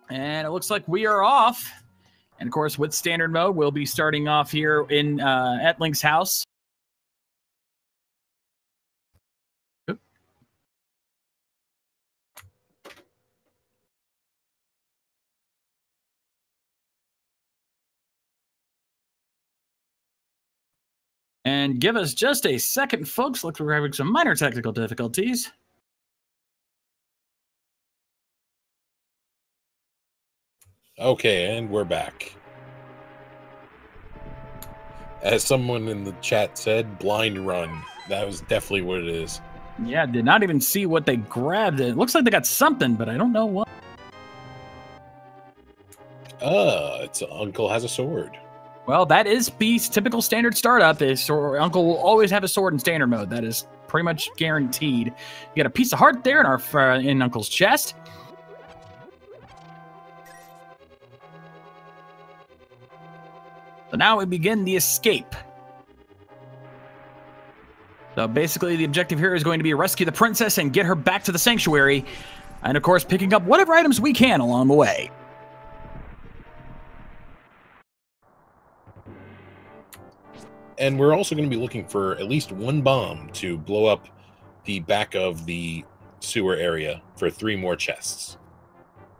And it looks like we are off. And of course, with standard mode, we'll be starting off here in at Link's house. Oop. And give us just a second, folks. Looks like we're having some minor technical difficulties. Okay, and we're back. As someone in the chat said, blind run. That was definitely what it is. Yeah, did not even see what they grabbed. It looks like they got something, but I don't know what. It's Uncle has a sword. Well, that is Beast's typical standard startup. Uncle will always have a sword in standard mode. That is pretty much guaranteed. You got a piece of heart there in Uncle's chest. So now we begin the escape. So basically the objective here is going to be rescue the princess and get her back to the sanctuary. And of course, picking up whatever items we can along the way. And we're also going to be looking for at least one bomb to blow up the back of the sewer area for 3 more chests.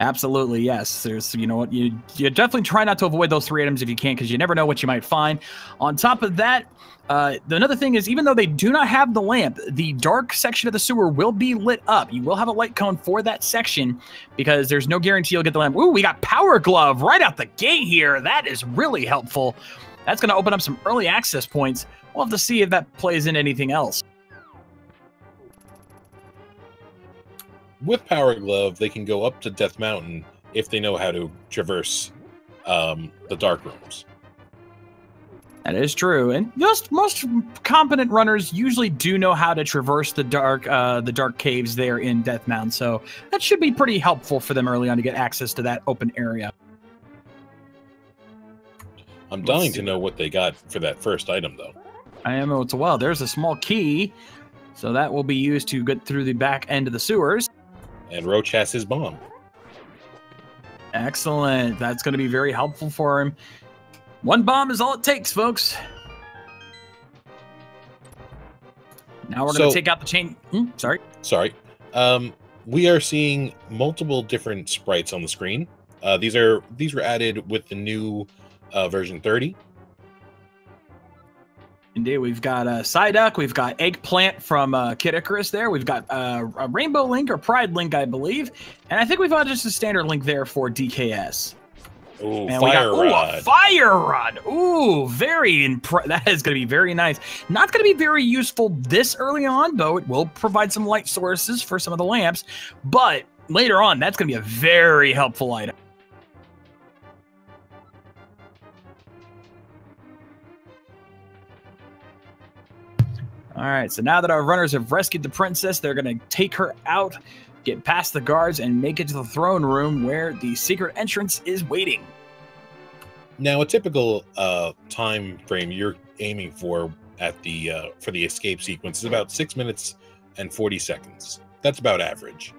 Absolutely, yes. There's, you know what, you definitely try not to avoid those 3 items if you can, because you never know what you might find. On top of that, another thing is, even though they do not have the lamp, the dark section of the sewer will be lit up. You will have a light cone for that section, because there's no guarantee you'll get the lamp. Ooh, we got Power Glove right out the gate here. That is really helpful. That's going to open up some early access points. We'll have to see if that plays into anything else. With Power Glove, they can go up to Death Mountain if they know how to traverse the dark rooms. That is true, and most competent runners usually do know how to traverse the dark caves there in Death Mountain. So that should be pretty helpful for them early on to get access to that open area. I'm dying to know what they got for that first item, though. I am as well. There's a small key, so that will be used to get through the back end of the sewers. And Roach has his bomb. Excellent. That's going to be very helpful for him. 1 bomb is all it takes, folks. Now we're going to take out the chain. Sorry. We are seeing multiple different sprites on the screen. These were added with the new version 30. Indeed, we've got Psyduck, we've got Eggplant from Kid Icarus there, we've got a Rainbow Link or Pride Link, I believe, and I think we've got just a standard Link there for DKS. Ooh, and Fire Rod. A Fire Rod! Ooh, that is going to be very nice. Not going to be very useful this early on, though it will provide some light sources for some of the lamps, but later on, that's going to be a very helpful item. All right, so now that our runners have rescued the princess, they're going to take her out, get past the guards, and make it to the throne room where the secret entrance is waiting. Now, a typical time frame you're aiming for at the for the escape sequence is about 6 minutes and 40 seconds. That's about average.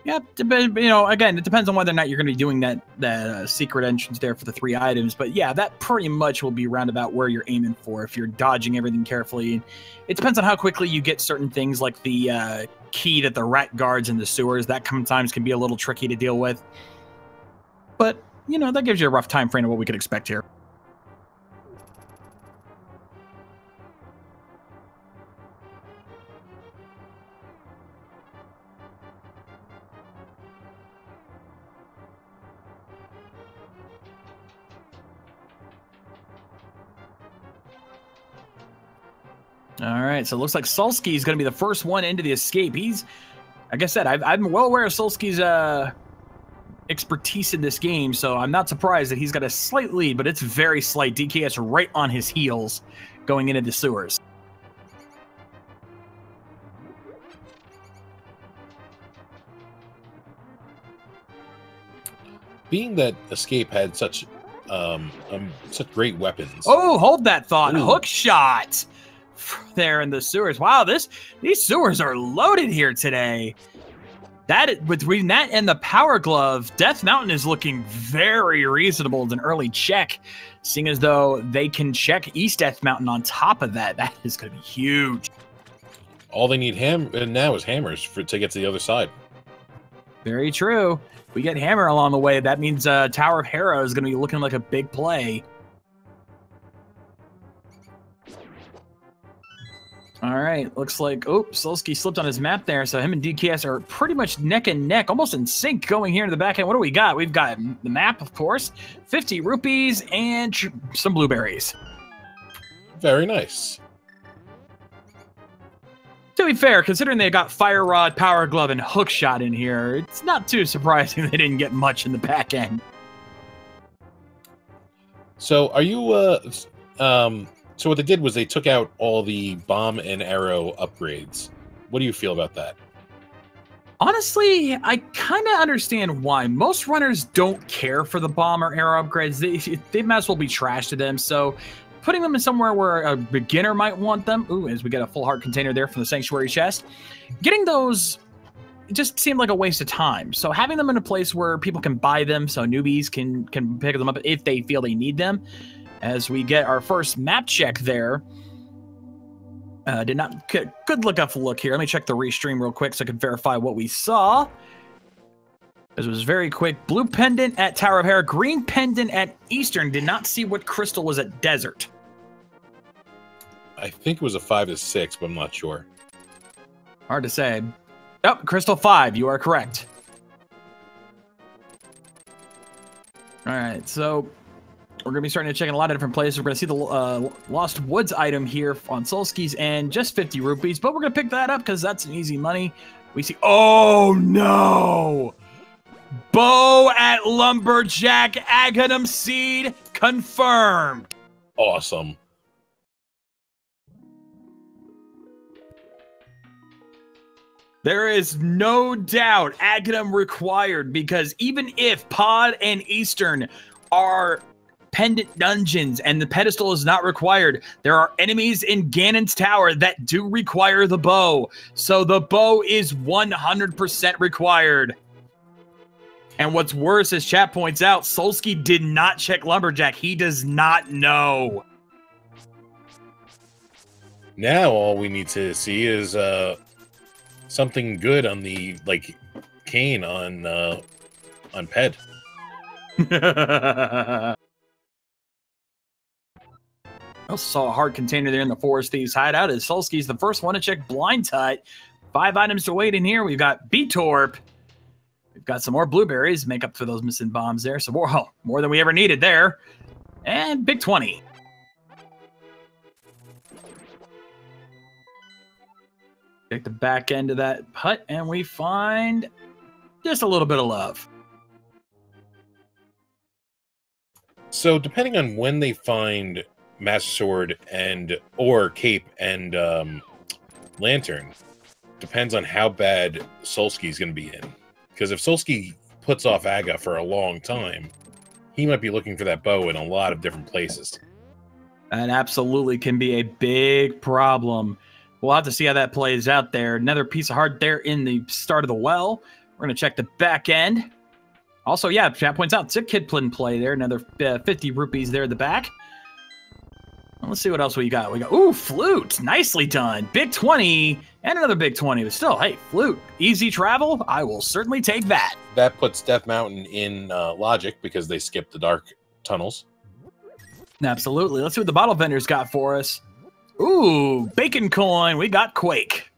Yeah, again, it depends on whether or not you're going to be doing that secret entrance there for the 3 items. But yeah, that pretty much will be roundabout where you're aiming for if you're dodging everything carefully. It depends on how quickly you get certain things like the key that the rat guards in the sewers. That sometimes can be a little tricky to deal with. But, that gives you a rough time frame of what we could expect here. All right, so it looks like Solsky is going to be the first one into the escape. Like I said, I'm well aware of Solsky's expertise in this game, so I'm not surprised that he's got a slight lead, but it's very slight. DKS right on his heels going into the sewers. Being that Escape had such great weapons. Oh, hold that thought. Ooh. Hook shot there in the sewers. Wow, these sewers are loaded here today. Between that and the Power Glove, Death Mountain is looking very reasonable as an early check, seeing as though they can check East Death Mountain on top of that. That is going to be huge. All they need now is hammers to get to the other side. Very true. If we get Hammer along the way, that means Tower of Hera is going to be looking like a big play. All right, looks like, Solsky slipped on his map there, so him and DKS are pretty much neck and neck, almost in sync going here to the back end. What do we got? We've got the map, of course, 50 rupees, and some blueberries. Very nice. To be fair, considering they got Fire Rod, Power Glove, and Hook Shot in here, it's not too surprising they didn't get much in the back end. So are you, so what they did was they took out all the bomb and arrow upgrades. What do you feel about that? Honestly, I kind of understand why. Most runners don't care for the bomb or arrow upgrades. They might as well be trash to them. So putting them in somewhere where a beginner might want them. Ooh, as we get a full heart container there from the Sanctuary chest. Getting those just seemed like a waste of time. So having them in a place where people can buy them so newbies can pick them up if they feel they need them. As we get our first map check there. Good look here. Let me check the restream real quick so I can verify what we saw. This was very quick. Blue pendant at Tower of Hera. Green pendant at Eastern. Did not see what crystal was at Desert. I think it was a 5 to 6, but I'm not sure. Hard to say. Oh, crystal 5. You are correct. All right, so we're going to be starting to check in a lot of different places. We're going to see the Lost Woods item here on Solsky's and just 50 rupees, but we're going to pick that up because that's an easy money. We see, oh no! Bow at Lumberjack, Aghanim Seed, confirmed. Awesome. There is no doubt Aghanim required, because even if Pod and Eastern are pendant dungeons and the pedestal is not required, there are enemies in Ganon's tower that do require the bow. So the bow is 100% required. And what's worse, as chat points out, Solsky did not check Lumberjack. He does not know. Now all we need to see is something good on the cane on Ped. I also saw a hard container there in the Forest Thieves hideout as Solsky's the first one to check Blind Tut. 5 items to wait in here. We've got B-Torp. We've got some more blueberries, make up for those missing bombs there. So more than we ever needed there. And Big 20. Take the back end of that hut and we find just a little bit of love. So depending on when they find Master Sword or Cape and Lantern, depends on how bad Solsky's going to be in. Because if Solsky puts off Aga for a long time, he might be looking for that bow in a lot of different places. That absolutely can be a big problem. We'll have to see how that plays out there. Another piece of heart there in the start of the well. We're going to check the back end. Also, yeah, chat points out, Zip Kid in play there. Another 50 rupees there at the back. Let's see what else we got. We got, ooh, flute. Nicely done. Big 20 and another big 20. But still, hey, flute. Easy travel. I will certainly take that. That puts Death Mountain in logic because they skipped the dark tunnels. Absolutely. Let's see what the bottle vendors got for us. Ooh, bacon coin. We got Quake.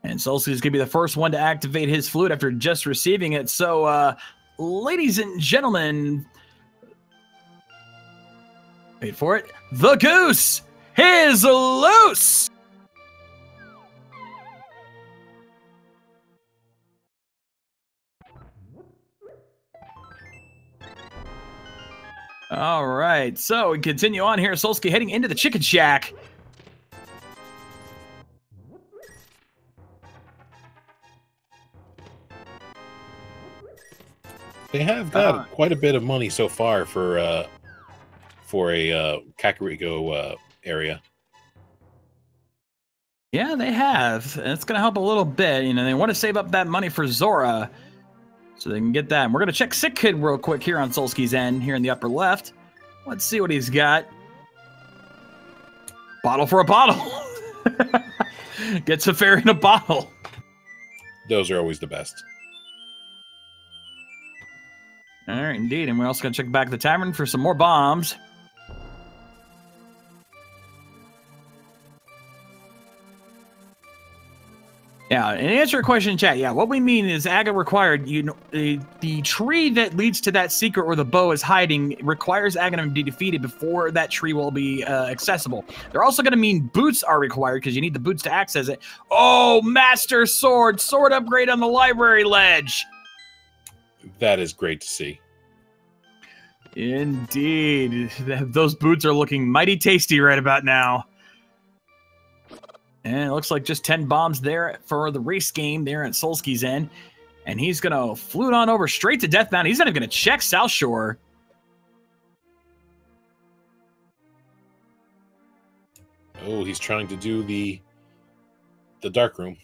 And Solsky is going to be the first one to activate his flute after just receiving it. So, ladies and gentlemen, wait for it. The goose is loose. All right, so we continue on here. Solsky heading into the chicken shack. They have got quite a bit of money so far for a Kakariko area. Yeah, they have. And it's going to help a little bit. You know, they want to save up that money for Zora so they can get that. And we're going to check Sick Kid real quick here on Solski's end, here in the upper left. Let's see what he's got. Bottle for a bottle. Gets a fairy in a bottle. Those are always the best. All right, indeed. And we're also going to check back the tavern for some more bombs. Yeah, and answer your question in chat. Yeah, what we mean is Aga required, you know, the tree that leads to that secret where the bow is hiding requires Aga to be defeated before that tree will be accessible. They're also going to mean boots are required because you need the boots to access it. Oh, Master Sword! Sword upgrade on the library ledge! That is great to see. Indeed. Those boots are looking mighty tasty right about now. And it looks like just 10 bombs there for the race game there at Solski's end. And he's going to flute on over straight to Death Mountain. He's not even going to check South Shore. Oh, he's trying to do the dark room.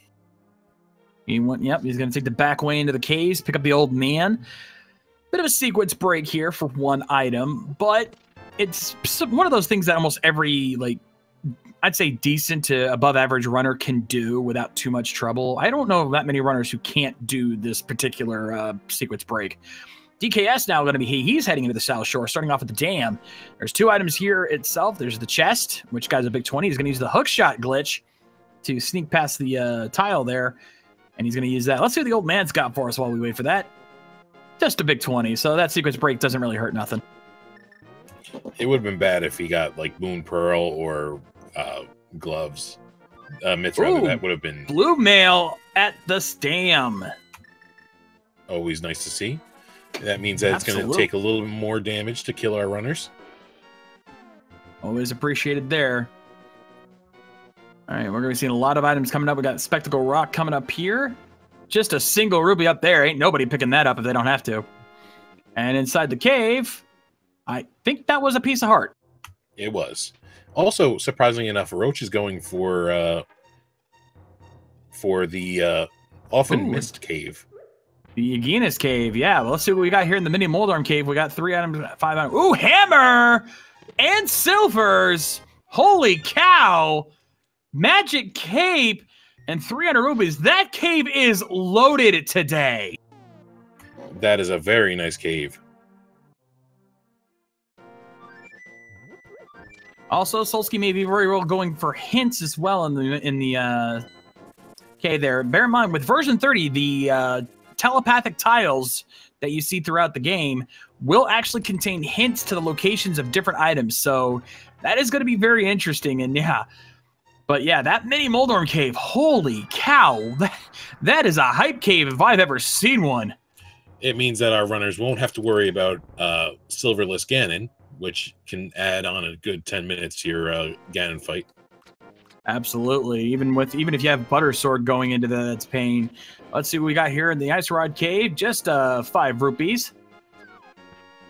Yep, he's going to take the back way into the caves, pick up the old man. Bit of a sequence break here for one item, but it's one of those things that almost every, like, I'd say decent to above average runner can do without too much trouble. I don't know that many runners who can't do this particular sequence break. DKS now going to be he's heading into the South Shore, starting off at the dam. There's two items here itself. There's the chest, which guy's a big 20. He's going to use the hook shot glitch to sneak past the tile there, and he's going to use that. Let's see what the old man's got for us while we wait for that. Just a big 20, so that sequence break doesn't really hurt nothing. It would have been bad if he got like Moon Pearl or gloves. Mitts, rather. That would have been blue mail at the stam. Always nice to see. That means that it's going to take a little bit more damage to kill our runners. Always appreciated there. All right, we're going to be seeing a lot of items coming up. We got Spectacle Rock coming up here. Just a single ruby up there. Ain't nobody picking that up if they don't have to. And inside the cave, I think that was a piece of heart. It was. Also, surprisingly enough, Roach is going for the often missed cave. The Aeginus cave, yeah. Well, let's see what we got here in the mini Moldorm cave. We got 3 items, 5 items. Ooh, hammer and silvers. Holy cow. Magic cape and 300 rubies. That cave is loaded today. That is a very nice cave. Also, Solski may be very well going for hints as well in the okay there. Bear in mind, with version 30, the telepathic tiles that you see throughout the game will actually contain hints to the locations of different items. So that is going to be very interesting. And yeah, but yeah, that mini Moldorm cave, holy cow, that is a hype cave if I've ever seen one. It means that our runners won't have to worry about Silverless Ganon, which can add on a good 10 minutes to your Ganon fight. Absolutely. Even if you have Butter Sword going into that's pain. Let's see what we got here in the Ice Rod Cave. Just 5 rupees.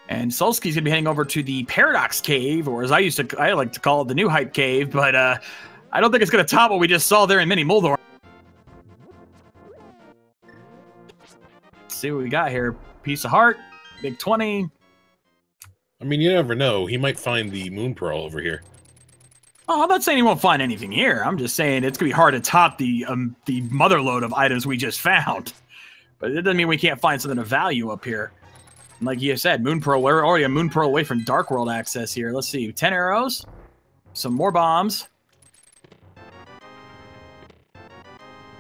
And Solski's gonna be heading over to the Paradox Cave, or as I like to call it, the New Hype Cave. But I don't think it's gonna top what we just saw there in Mini Moldorm. Let's see what we got here. Piece of heart, big 20. I mean, you never know. He might find the Moon Pearl over here. Oh, I'm not saying he won't find anything here. I'm just saying it's gonna be hard to top the motherload of items we just found. But it doesn't mean we can't find something of value up here. And like you said, Moon Pearl. We're already a Moon Pearl away from Dark World access here. Let's see, 10 arrows, some more bombs,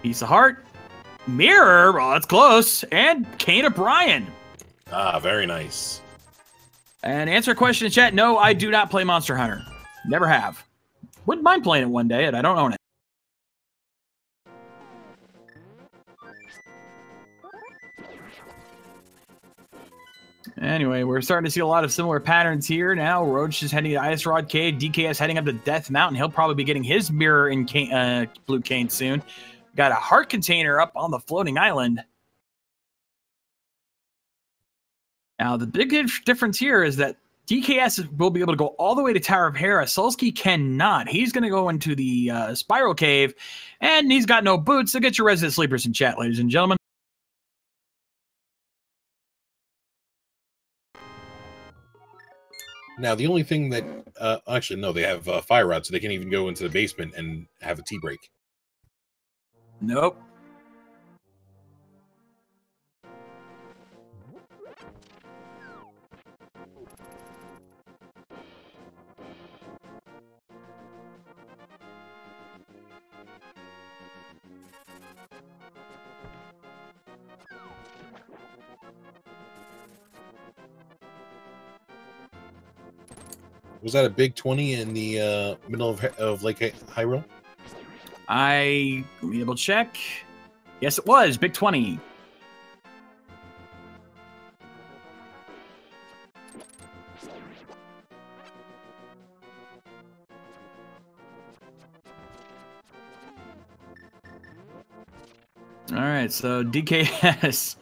piece of heart, mirror. Well, that's close, and Cane of Brian. Ah, very nice. And answer a question in chat. No, I do not play Monster Hunter. Never have. Wouldn't mind playing it one day, and I don't own it. Anyway, we're starting to see a lot of similar patterns here now. Roach is heading to Ice Rod Cave. DKS heading up to Death Mountain. He'll probably be getting his mirror in Blue Cane soon. Got a heart container up on the floating island. Now, the big difference here is that DKS will be able to go all the way to Tower of Hera. Sulsky cannot. He's going to go into the Spiral Cave, and he's got no boots. So get your resident sleepers in chat, ladies and gentlemen. Now, the only thing that... actually, no, they have fire rods, so they can even go into the basement and have a tea break. Nope. Was that a big 20 in the middle of Lake Hyrule? Let me double check. Yes, it was. Big 20. All right, so DKS.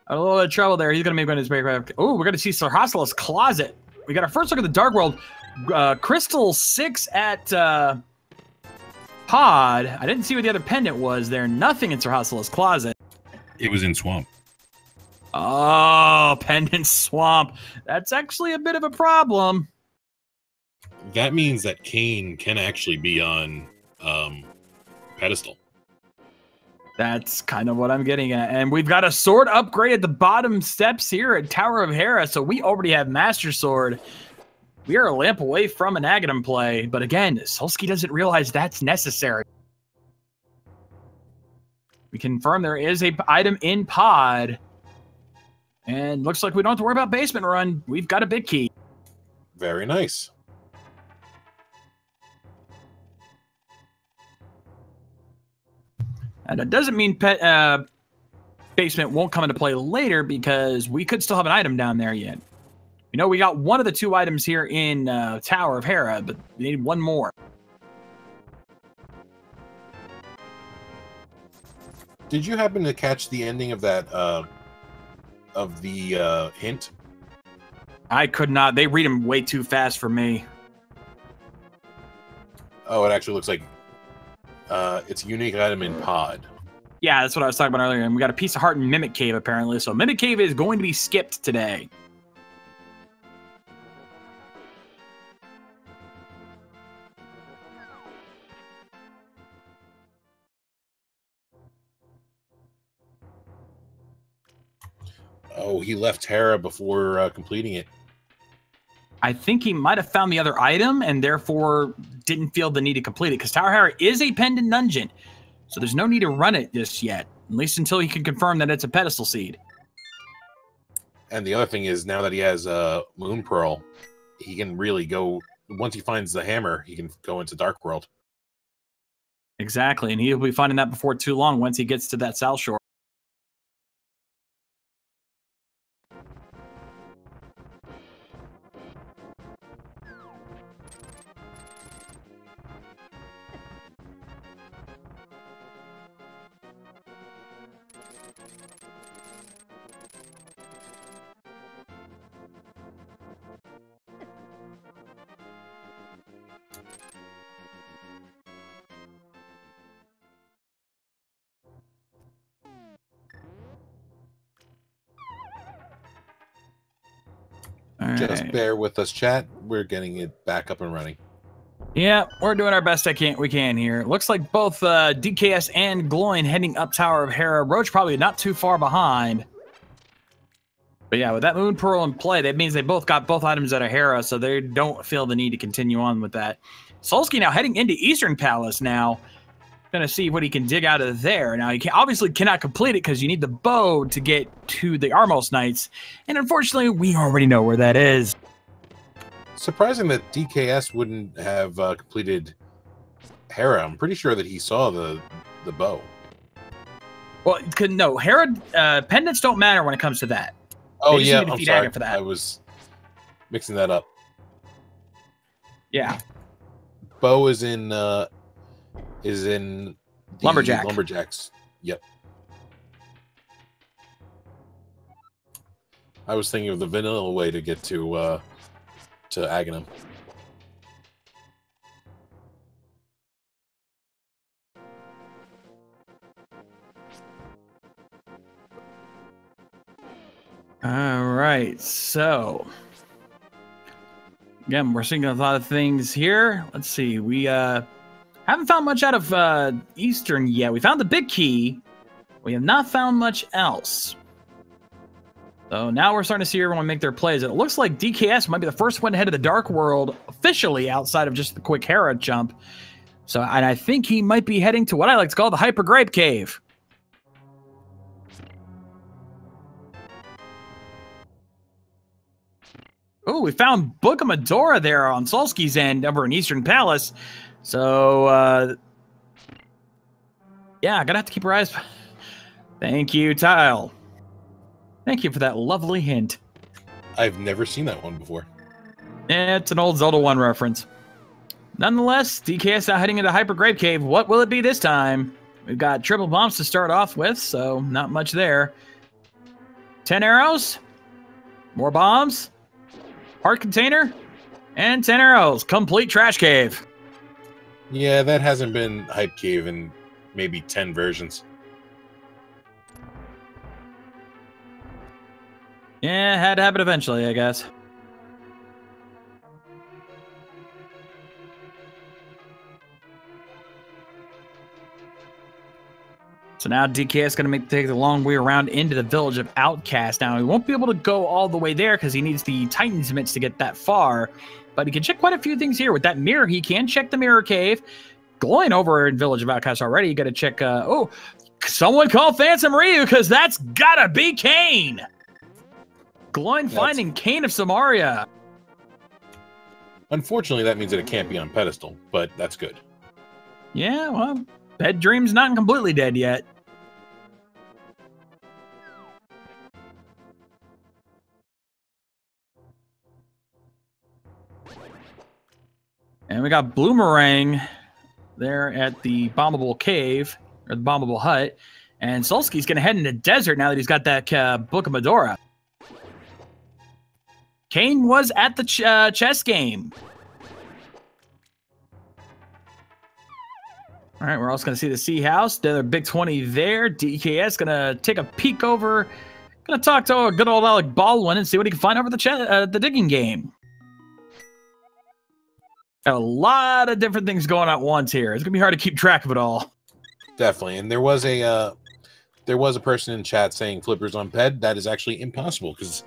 A little bit of trouble there. He's going to make one of his break. Oh, we're going to see Sir Hostela's closet. We got our first look at the Dark World. Crystal 6 at Pod. I didn't see what the other pendant was there. Nothing in Sir Hostela's closet. It was in Swamp. Oh, pendant swamp. That's actually a bit of a problem. That means that Kane can actually be on pedestal. That's kind of what I'm getting at. And we've got a sword upgrade at the bottom steps here at Tower of Hera. So we already have Master Sword. We are a lamp away from an Aghanim play. But again, Sulsky doesn't realize that's necessary. We confirm there is a item in Pod. And looks like we don't have to worry about basement run. We've got a big key. Very nice. And it doesn't mean basement won't come into play later, because we could still have an item down there yet. You know, we got one of the 2 items here in Tower of Hera, but we need one more. Did you happen to catch the ending of that, of the hint? I could not. They read them way too fast for me. Oh, it actually looks like it's a unique item in Pod. Yeah, that's what I was talking about earlier. And we got a piece of heart in Mimic Cave, apparently. So Mimic Cave is going to be skipped today. Oh, he left Hera before completing it. I think he might have found the other item and therefore didn't feel the need to complete it, because Tower Hera is a pendant dungeon. So there's no need to run it just yet, at least until he can confirm that it's a pedestal seed. And the other thing is, now that he has Moon Pearl, he can really go, once he finds the hammer, he can go into Dark World. Exactly, and he'll be finding that before too long once he gets to that South Shore. Just bear with us, chat. We're getting it back up and running. Yeah, we're doing our best we can here. Looks like both DKS and Gloin heading up Tower of Hera. Roach probably not too far behind. But yeah, with that Moon Pearl in play, that means they both got both items out of Hera, so they don't feel the need to continue on with that. Sulsky now heading into Eastern Palace now. Gonna see what he can dig out of there. Now, he obviously cannot complete it because you need the bow to get to the Armos Knights. And unfortunately, we already know where that is. Surprising that DKS wouldn't have completed Hera. I'm pretty sure that he saw the bow. Well, no, Hera pendants don't matter when it comes to that. Oh yeah, I'm sorry. For that. I was mixing that up. Yeah. Bow is in Lumberjack. Lumberjacks. Yep. I was thinking of the vanilla way to get to to Aghanim. All right, so again, we're seeing a lot of things here. Let's see, we haven't found much out of Eastern yet. We found the big key. We have not found much else. So now we're starting to see everyone make their plays. It looks like DKS might be the first one to head to the Dark World officially outside of just the quick Hera jump. So, and I think he might be heading to what I like to call the Hyper Grape Cave. Oh, we found Book of Medora there on Solski's end over in Eastern Palace. So, yeah, gonna have to keep our eyes. Thank you, Tile. Thank you for that lovely hint. I've never seen that one before. It's an old Zelda 1 reference. Nonetheless, DKS now heading into Hyper Grape Cave. What will it be this time? We've got triple bombs to start off with, so not much there. 10 arrows. More bombs. Heart container. And 10 arrows. Complete trash cave. Yeah, that hasn't been Hype Cave in maybe 10 versions. Yeah, had to happen eventually, I guess. So now DK is going to take the long way around into the village of Outcast. Now, he won't be able to go all the way there because he needs the Titan's Mitts to get that far. But he can check quite a few things here. With that mirror, he can check the Mirror Cave. Going over in Village of Outcast already, you got to check... oh, someone call Phantom Ryu because that's got to be Kane! Gloin finding Kane of Samaria. Unfortunately, that means that it can't be on pedestal, but that's good. Yeah, well... Bed Dream's not completely dead yet. And we got Bloomerang there at the Bombable Cave, or the Bombable Hut. And Solski's going to head into the desert now that he's got that Book of Medora. Kane was at the chess game. All right, we're also going to see the Sea House. Another big 20 there. DKS going to take a peek over. Going to talk to good old Alec Baldwin and see what he can find over the digging game. Got a lot of different things going on at once here. It's going to be hard to keep track of it all. Definitely. And there was a person in chat saying Flippers on Ped. That is actually impossible because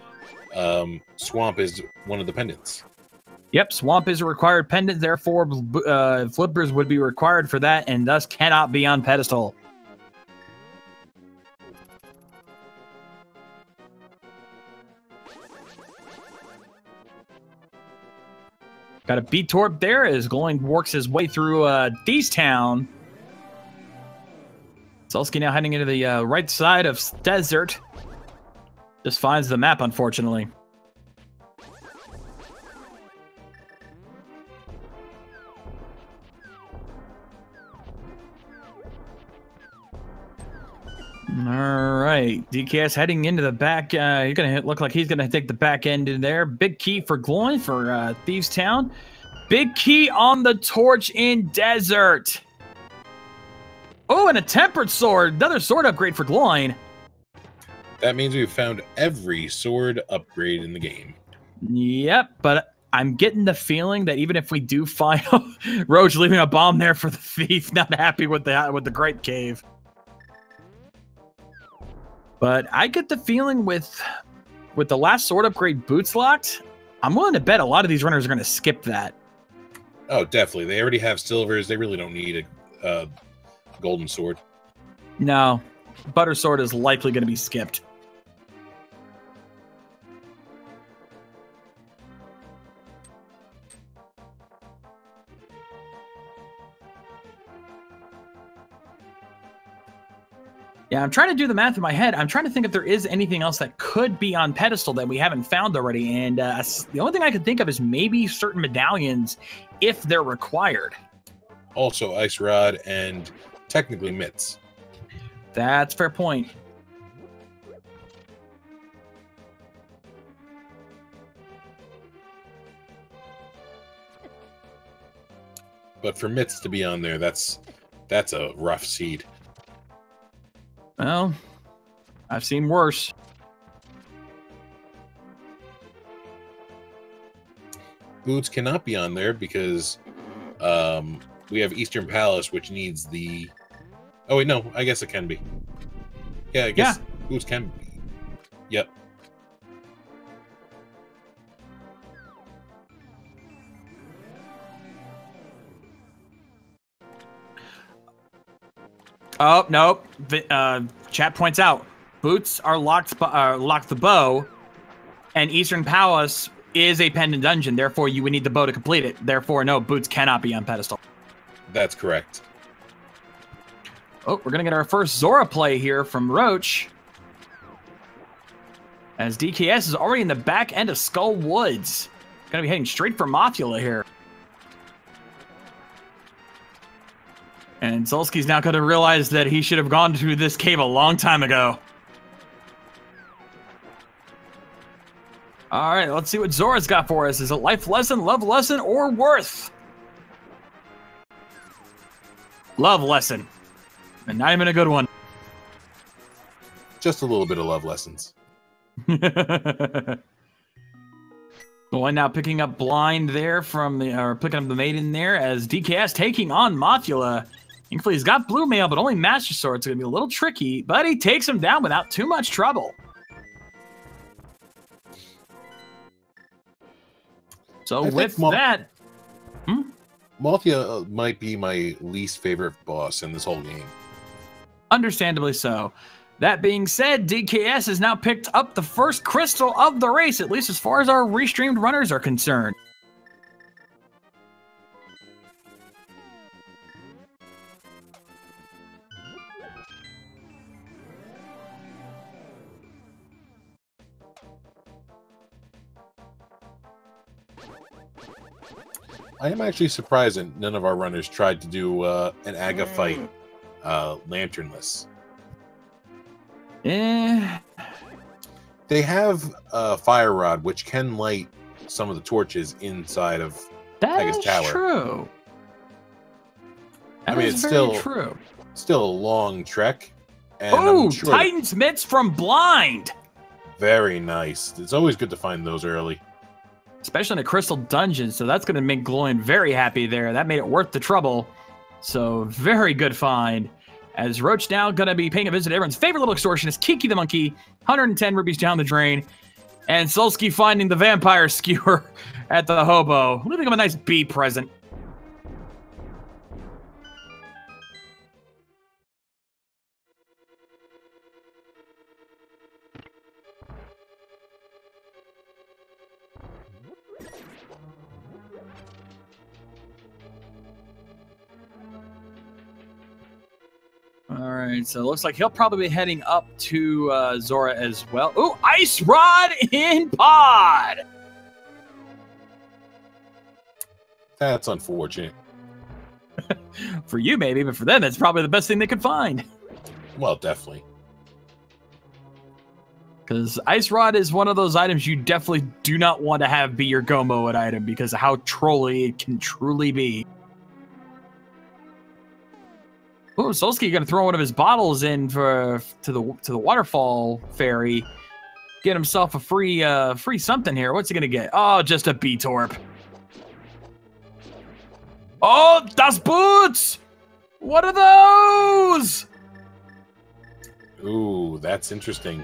Swamp is one of the pendants. Yep, Swamp is a required pendant, therefore Flippers would be required for that and thus cannot be on pedestal. Got a B-Torp there as Gloin works his way through Thieves Town. Solski now heading into the right side of Desert. Just finds the map, unfortunately. All right, DKS heading into the back. He's gonna look like he's gonna take the back end in there. Big key for Gloin for Thieves Town. Big key on the torch in Desert. Oh, and a tempered sword. Another sword upgrade for Gloin. That means we've found every sword upgrade in the game. Yep, but I'm getting the feeling that even if we do find Roach leaving a bomb there for the thief, not happy with the Great Cave. But I get the feeling with the last sword upgrade boots locked, I'm willing to bet a lot of these runners are going to skip that. Oh, definitely. They already have silvers. They really don't need a golden sword. No, butter sword is likely going to be skipped. Yeah, I'm trying to do the math in my head. I'm trying to think if there is anything else that could be on pedestal that we haven't found already. And the only thing I could think of is maybe certain medallions if they're required. Also, Ice Rod and technically mitts. That's a fair point. But for Mitz to be on there, that's a rough seed. Well, I've seen worse. Boots cannot be on there because we have Eastern Palace, which needs the... Oh, wait, no. I guess it can be. Yeah, I guess Boots can be. Yep. Oh, nope. Chat points out, Boots are locked the bow, and Eastern Palace is a pendant dungeon. Therefore, you would need the bow to complete it. Therefore, no, Boots cannot be on pedestal. That's correct. Oh, we're going to get our first Zora play here from Roach. As DKS is already in the back end of Skull Woods. Going to be heading straight for Mothula here. And Solski's now going to realize that he should have gone to this cave a long time ago. All right, let's see what Zora's got for us. Is it life lesson, love lesson, or worth? Love lesson. And not even a good one. Just a little bit of love lessons. Going now, picking up blind there from the, or picking up the maiden there as DKS taking on Mothula. Thankfully, he's got blue mail, but only Master Sword. It's going to be a little tricky, but he takes him down without too much trouble. So with that... Mothula might be my least favorite boss in this whole game. Understandably so. That being said, DKS has now picked up the first crystal of the race, at least as far as our restreamed runners are concerned. I am actually surprised that none of our runners tried to do an Aga fight lanternless. Yeah. They have Fire Rod, which can light some of the torches inside of Aga's tower. That's true. I mean, it's still true. Still a long trek. Oh, sure Titan's Mitts from Blind. Very nice. It's always good to find those early. Especially in a crystal dungeon, so that's going to make Gloin very happy there. That made it worth the trouble. So, very good find. As Roach now going to be paying a visit to everyone's favorite little extortionist, Kiki the Monkey, 110 rupees down the drain. And Solski finding the vampire skewer at the hobo, leaving him a nice bee present. All right, so it looks like he'll probably be heading up to Zora as well. Ooh, Ice Rod in pod! That's unfortunate. For you, maybe, but for them, it's probably the best thing they could find. Well, definitely. Because Ice Rod is one of those items you definitely do not want to have be your go mode item because of how trolly it can truly be. Oh, Solski going to throw one of his bottles in to the waterfall fairy. Get himself a free something here. What's he going to get? Oh, just a B-Torp. Oh, das Boots! What are those? Ooh, that's interesting.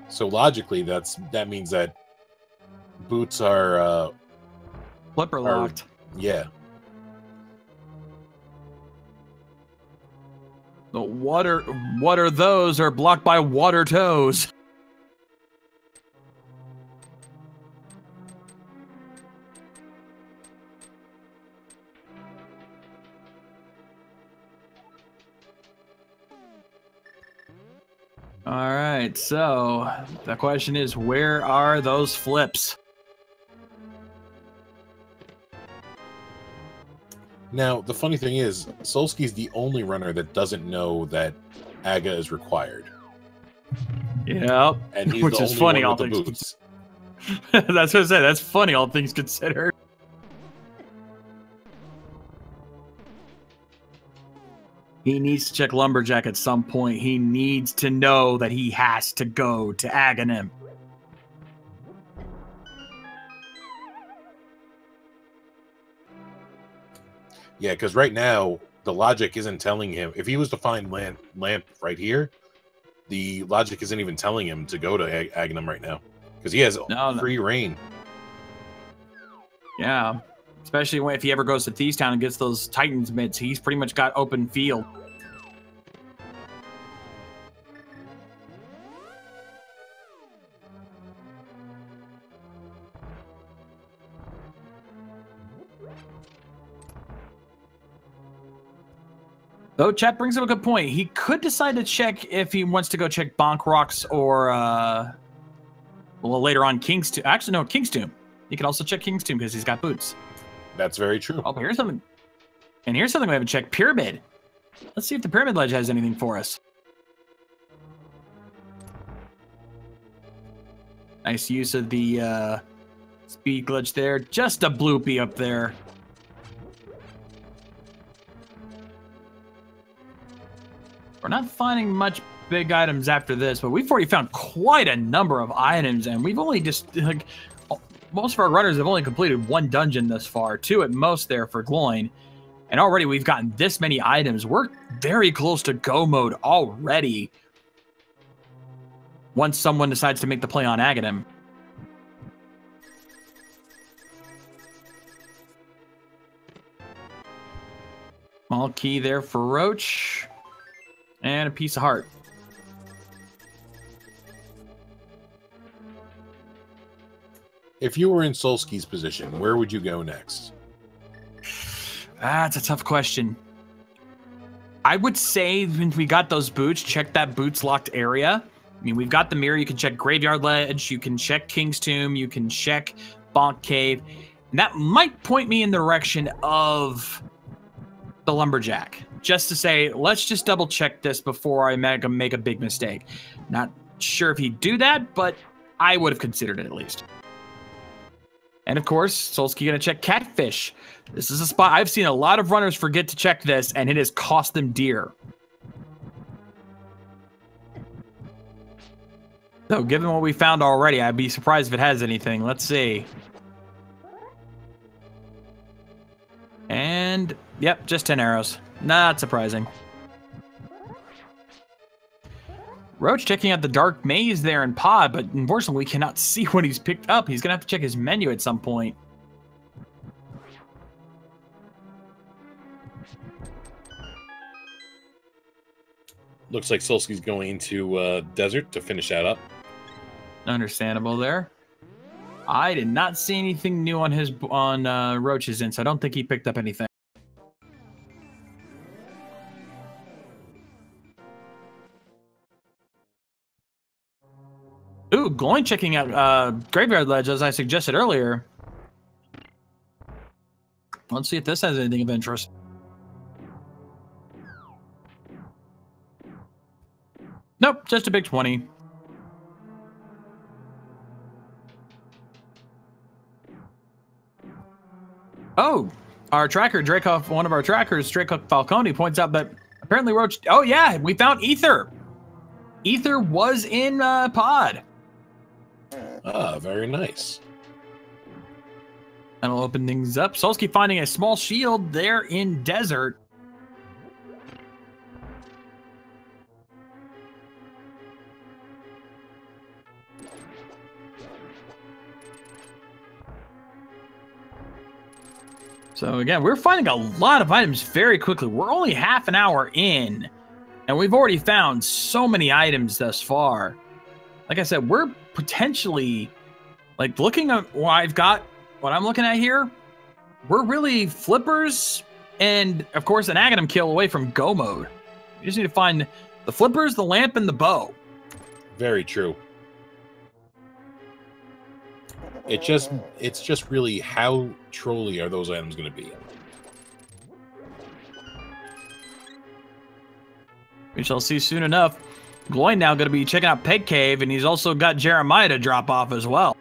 So logically, that means that boots are flipper locked. Yeah. The what are those are blocked by water toes. All right, so the question is, where are those flips? Now, the funny thing is, Solski's the only runner that doesn't know that Aga is required. Yep. And he's which the is only funny, one all with the things. boots. That's what I said. That's funny, all things considered. He needs to check Lumberjack at some point. He needs to know that he has to go to Aghanim. Yeah, because right now, the logic isn't telling him. If he was to find lamp right here, the logic isn't even telling him to go to Aghanim right now. Because he has free reign. Yeah. Especially if he ever goes to Thieves Town and gets those Titans mids, he's pretty much got open field. Though chat brings up a good point. He could decide to check if he wants to go check Bonk Rocks or well, later on King's Tomb. Actually, no, King's Tomb. He can also check King's Tomb because he's got boots. That's very true. Oh, here's something. And here's something we haven't checked. Pyramid. Let's see if the Pyramid Ledge has anything for us. Nice use of the speed glitch there. Just a bloopy up there. We're not finding much big items after this, but we've already found quite a number of items, and we've only just, like, most of our runners have only completed one dungeon thus far, 2 at most there for Gloin, and already we've gotten this many items. We're very close to go mode already once someone decides to make the play on Aghanim. Small key there for Roach. And a piece of heart. If you were in Solski's position, where would you go next? That's a tough question. I would say when we got those boots, check that boots locked area. I mean, we've got the mirror. You can check Graveyard Ledge. You can check King's Tomb. You can check Bonk Cave. And that might point me in the direction of the Lumberjack. Just to say, let's just double check this before I make a big mistake. Not sure if he'd do that, but I would have considered it at least. And of course, Solski gonna check Catfish. This is a spot I've seen a lot of runners forget to check this, and it has cost them dear. So, given what we found already, I'd be surprised if it has anything. Let's see. And, yep, just 10 arrows. Not surprising. Roach checking out the dark maze there in Pod, but unfortunately we cannot see what he's picked up. He's going to have to check his menu at some point. Looks like Solski's going into Desert to finish that up. Understandable there. I did not see anything new on Roach's end, so I don't think he picked up anything. Ooh, Gloin checking out Graveyard Ledge, as I suggested earlier. Let's see if this has anything of interest. Nope, just a big 20. Oh, our tracker, Dracoff, one of our trackers, Dracoff Falcone, points out that apparently Roach... Oh, yeah, we found Ether. Ether was in Pod. Ah, very nice. That'll open things up. Solski finding a small shield there in Desert. So again, we're finding a lot of items very quickly. We're only half an hour in, and we've already found so many items thus far. Like I said, we're potentially, like, looking at what I've got, what I'm looking at here, we're really flippers and, of course, an Aghanim kill away from go mode. You just need to find the flippers, the lamp, and the bow. Very true. It's just really how trolly are those items going to be? We shall see soon enough. Gloin now going to be checking out Peg Cave, and he's also got Jeremiah to drop off as well.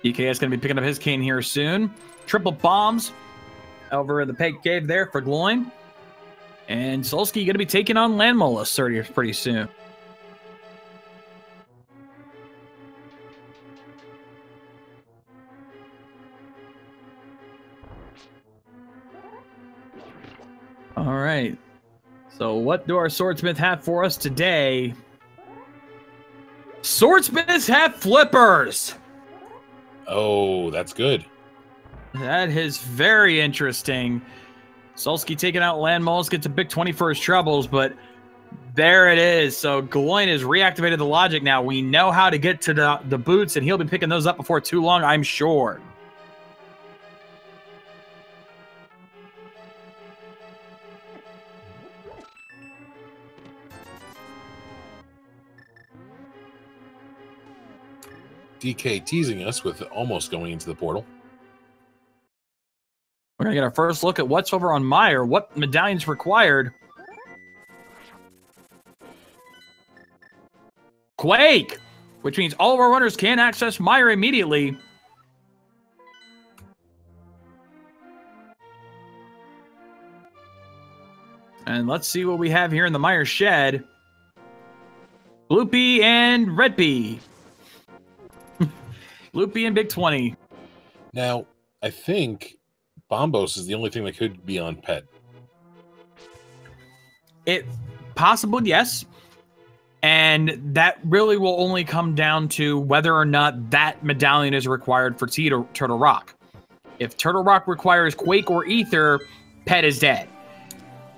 DK is going to be picking up his cane here soon. Triple bombs over in the Peg Cave there for Gloin. And Solsky going to be taking on Landmolus pretty soon. All right. So what do our swordsmith have for us today? Swordsmiths have flippers. Oh, that's good. That is very interesting. Solsky taking out Landmolus, gets a big 20 for his troubles, but there it is. So Gloin has reactivated the logic now. We know how to get to the boots, and he'll be picking those up before too long, I'm sure. DK teasing us with almost going into the portal. We're going to get our first look at what's over on Meyer. What medallions required? Quake! Which means all of our runners can access Meyer immediately. And let's see what we have here in the Meyer shed. Blue Pea and Red Pea. Blue Pea and Big 20. Now, I think Bombos is the only thing that could be on Pet. It possible, yes. And that really will only come down to whether or not that medallion is required for Turtle Rock. If Turtle Rock requires Quake or Ether, Pet is dead.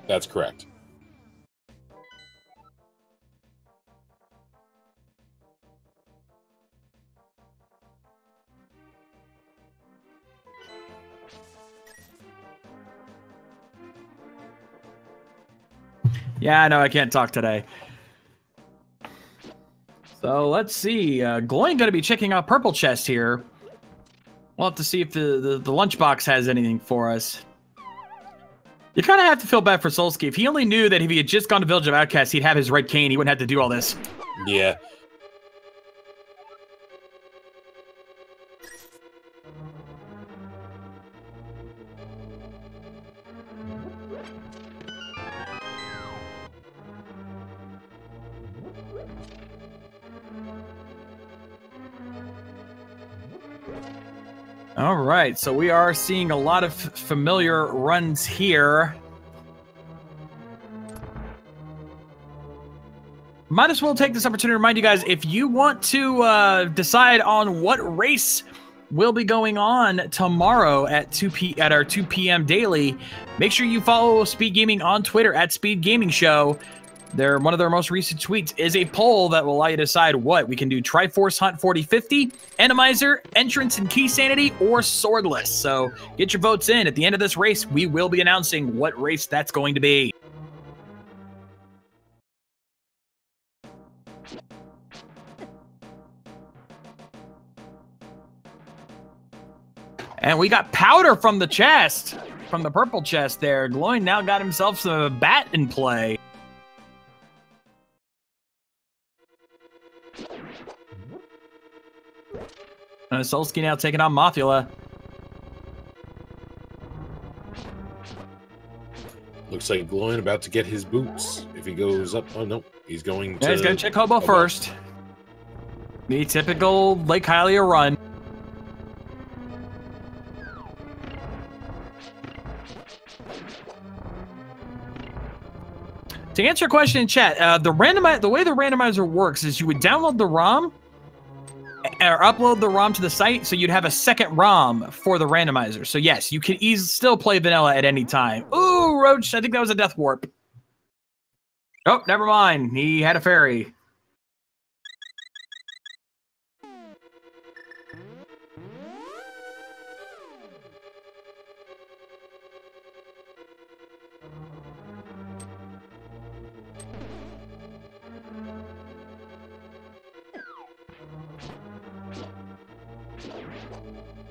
That's correct. Yeah, no, I can't talk today. So let's see. Gloin going to be checking out Purple Chest here. We'll have to see if the lunchbox has anything for us. You kind of have to feel bad for Solsky. If he only knew that if he had just gone to Village of Outcasts, he'd have his red cane. He wouldn't have to do all this. Yeah. All right, so we are seeing a lot of familiar runs here. Might as well take this opportunity to remind you guys, if you want to decide on what race will be going on tomorrow at our 2 p.m. daily, make sure you follow Speed Gaming on Twitter at Speed Gaming Show. One of their most recent tweets is a poll that will allow you to decide what we can do: Triforce Hunt 4050, Randomizer, Entrance and Key Sanity, or Swordless. So get your votes in. At the end of this race, we will be announcing what race that's going to be. And we got powder from the chest, from the purple chest there. Gloin now got himself some bat in play. Solsky now taking on Mothula. Looks like Gloin about to get his boots. If he goes up, oh no, he's going to... Yeah, he's going to check Hobo first. The typical Lake Hylia run. To answer your question in chat, the way the randomizer works is you would download the ROM or upload the ROM to the site, so you'd have a second ROM for the randomizer. So yes, you can still play vanilla at any time. Ooh, Roach, I think that was a death warp. Oh, never mind. He had a fairy.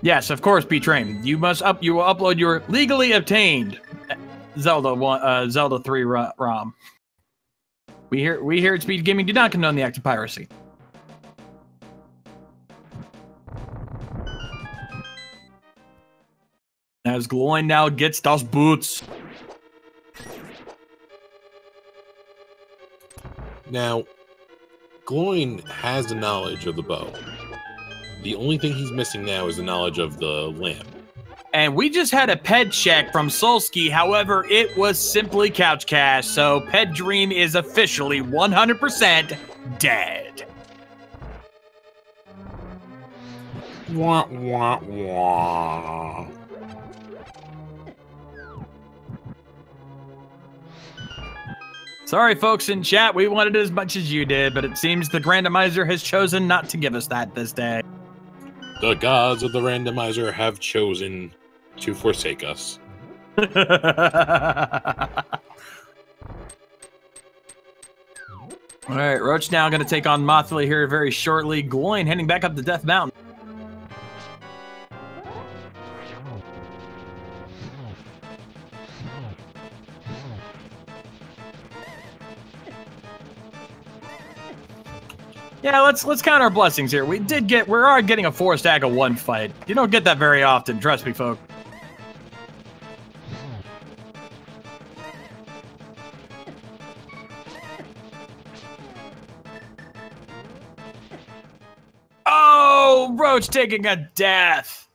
Yes, of course, B-Train. You will upload your legally obtained Zelda 3 ROM. We here at Speed Gaming do not condone the act of piracy. As Gloin now gets those boots. Now, Gloin has the knowledge of the bow. The only thing he's missing now is the knowledge of the lamp. And we just had a ped check from Solsky. However, it was simply couch cash. So Ped Dream is officially 100% dead. Wah, wah, wah. Sorry, folks in chat. We wanted it as much as you did, but it seems the randomizer has chosen not to give us that this day. The gods of the randomizer have chosen to forsake us. All right, Roach now going to take on Mothra here very shortly. Gloin heading back up the Death Mountain. Yeah, let's count our blessings here. We are getting a 4-1 fight. You don't get that very often, trust me, folks. Oh, Roach taking a death.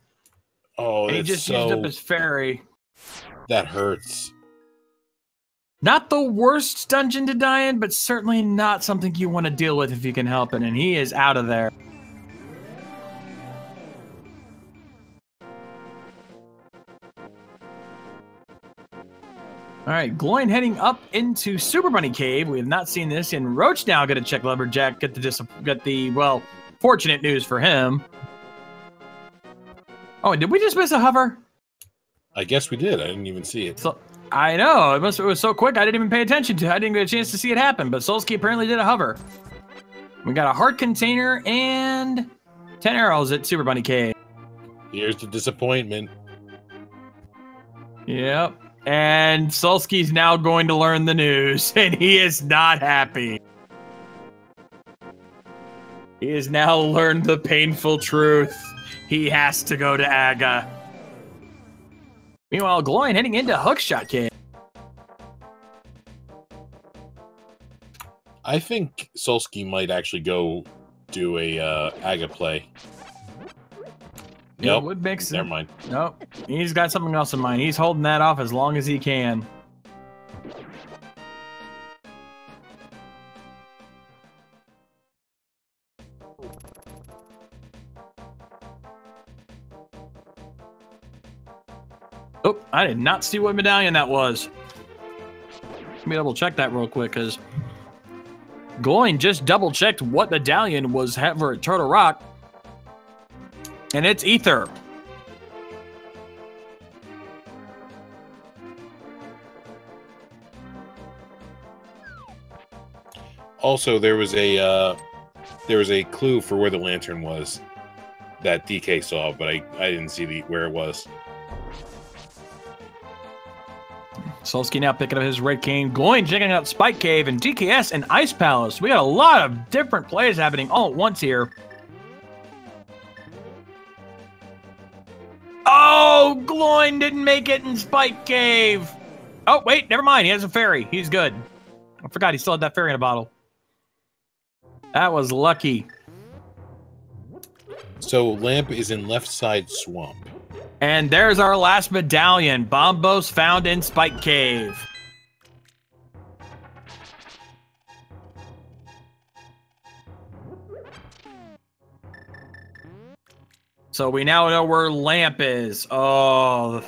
Oh, he just used up his fairy. That hurts. Not the worst dungeon to die in, but certainly not something you want to deal with if you can help it, and he is out of there. All right, Gloin heading up into Super Bunny Cave. We have not seen this, and Roach now going to check Lumberjack, get the, well, fortunate news for him. Oh, and did we just miss a hover? I guess we did. I didn't even see it. So, I know. It was so quick, I didn't even pay attention to it. I didn't get a chance to see it happen, but Solsky apparently did a hover. We got a heart container and 10 arrows at Super Bunny Cave. Here's the disappointment. Yep. And Solsky's now going to learn the news, and he is not happy. He has now learned the painful truth. He has to go to Aga. Meanwhile, Gloin heading into Hookshot Cave. I think Solsky might actually go do a Aga play. Nope. Would make sense. Never mind. Nope. He's got something else in mind. He's holding that off as long as he can. Oh, I did not see what medallion that was. Let me double check that real quick, because Gloin just double checked what medallion was ever at Turtle Rock. And it's Ether. Also, there was a clue for where the lantern was that DK saw, but I didn't see where it was. Solsky now picking up his red cane. Gloin checking out Spike Cave and DKS and Ice Palace. We got a lot of different plays happening all at once here. Oh, Gloin didn't make it in Spike Cave. Oh, wait, never mind. He has a fairy. He's good. I forgot he still had that fairy in a bottle. That was lucky. So Lamp is in left side swamp. And there's our last medallion. Bombos found in Spike Cave. So we now know where Lamp is. Oh,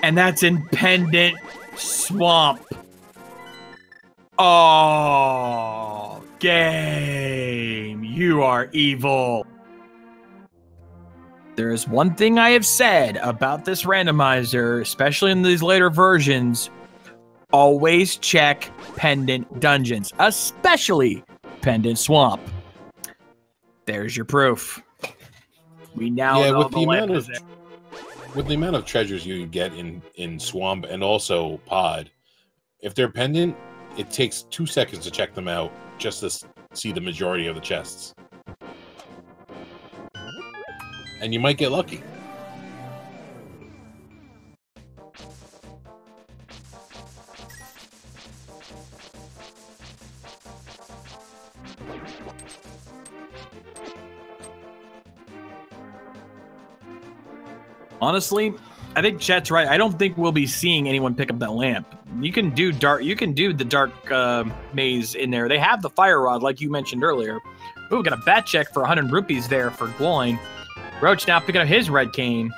and that's in Pendant Swamp. Oh, game. You are evil. There is one thing I have said about this randomizer, especially in these later versions. Always check Pendant Dungeons, especially Pendant Swamp. There's your proof. We now know with the amount of treasures you get in Swamp and also Pod, if they're pendant, it takes 2 seconds to check them out just to see the majority of the chests. And you might get lucky. Honestly, I think Chet's right. I don't think we'll be seeing anyone pick up that lamp. You can do the dark maze in there. They have the fire rod, like you mentioned earlier. Ooh, we got a bat check for 100 rupees there for Gloin. Roach now picking up his red cane.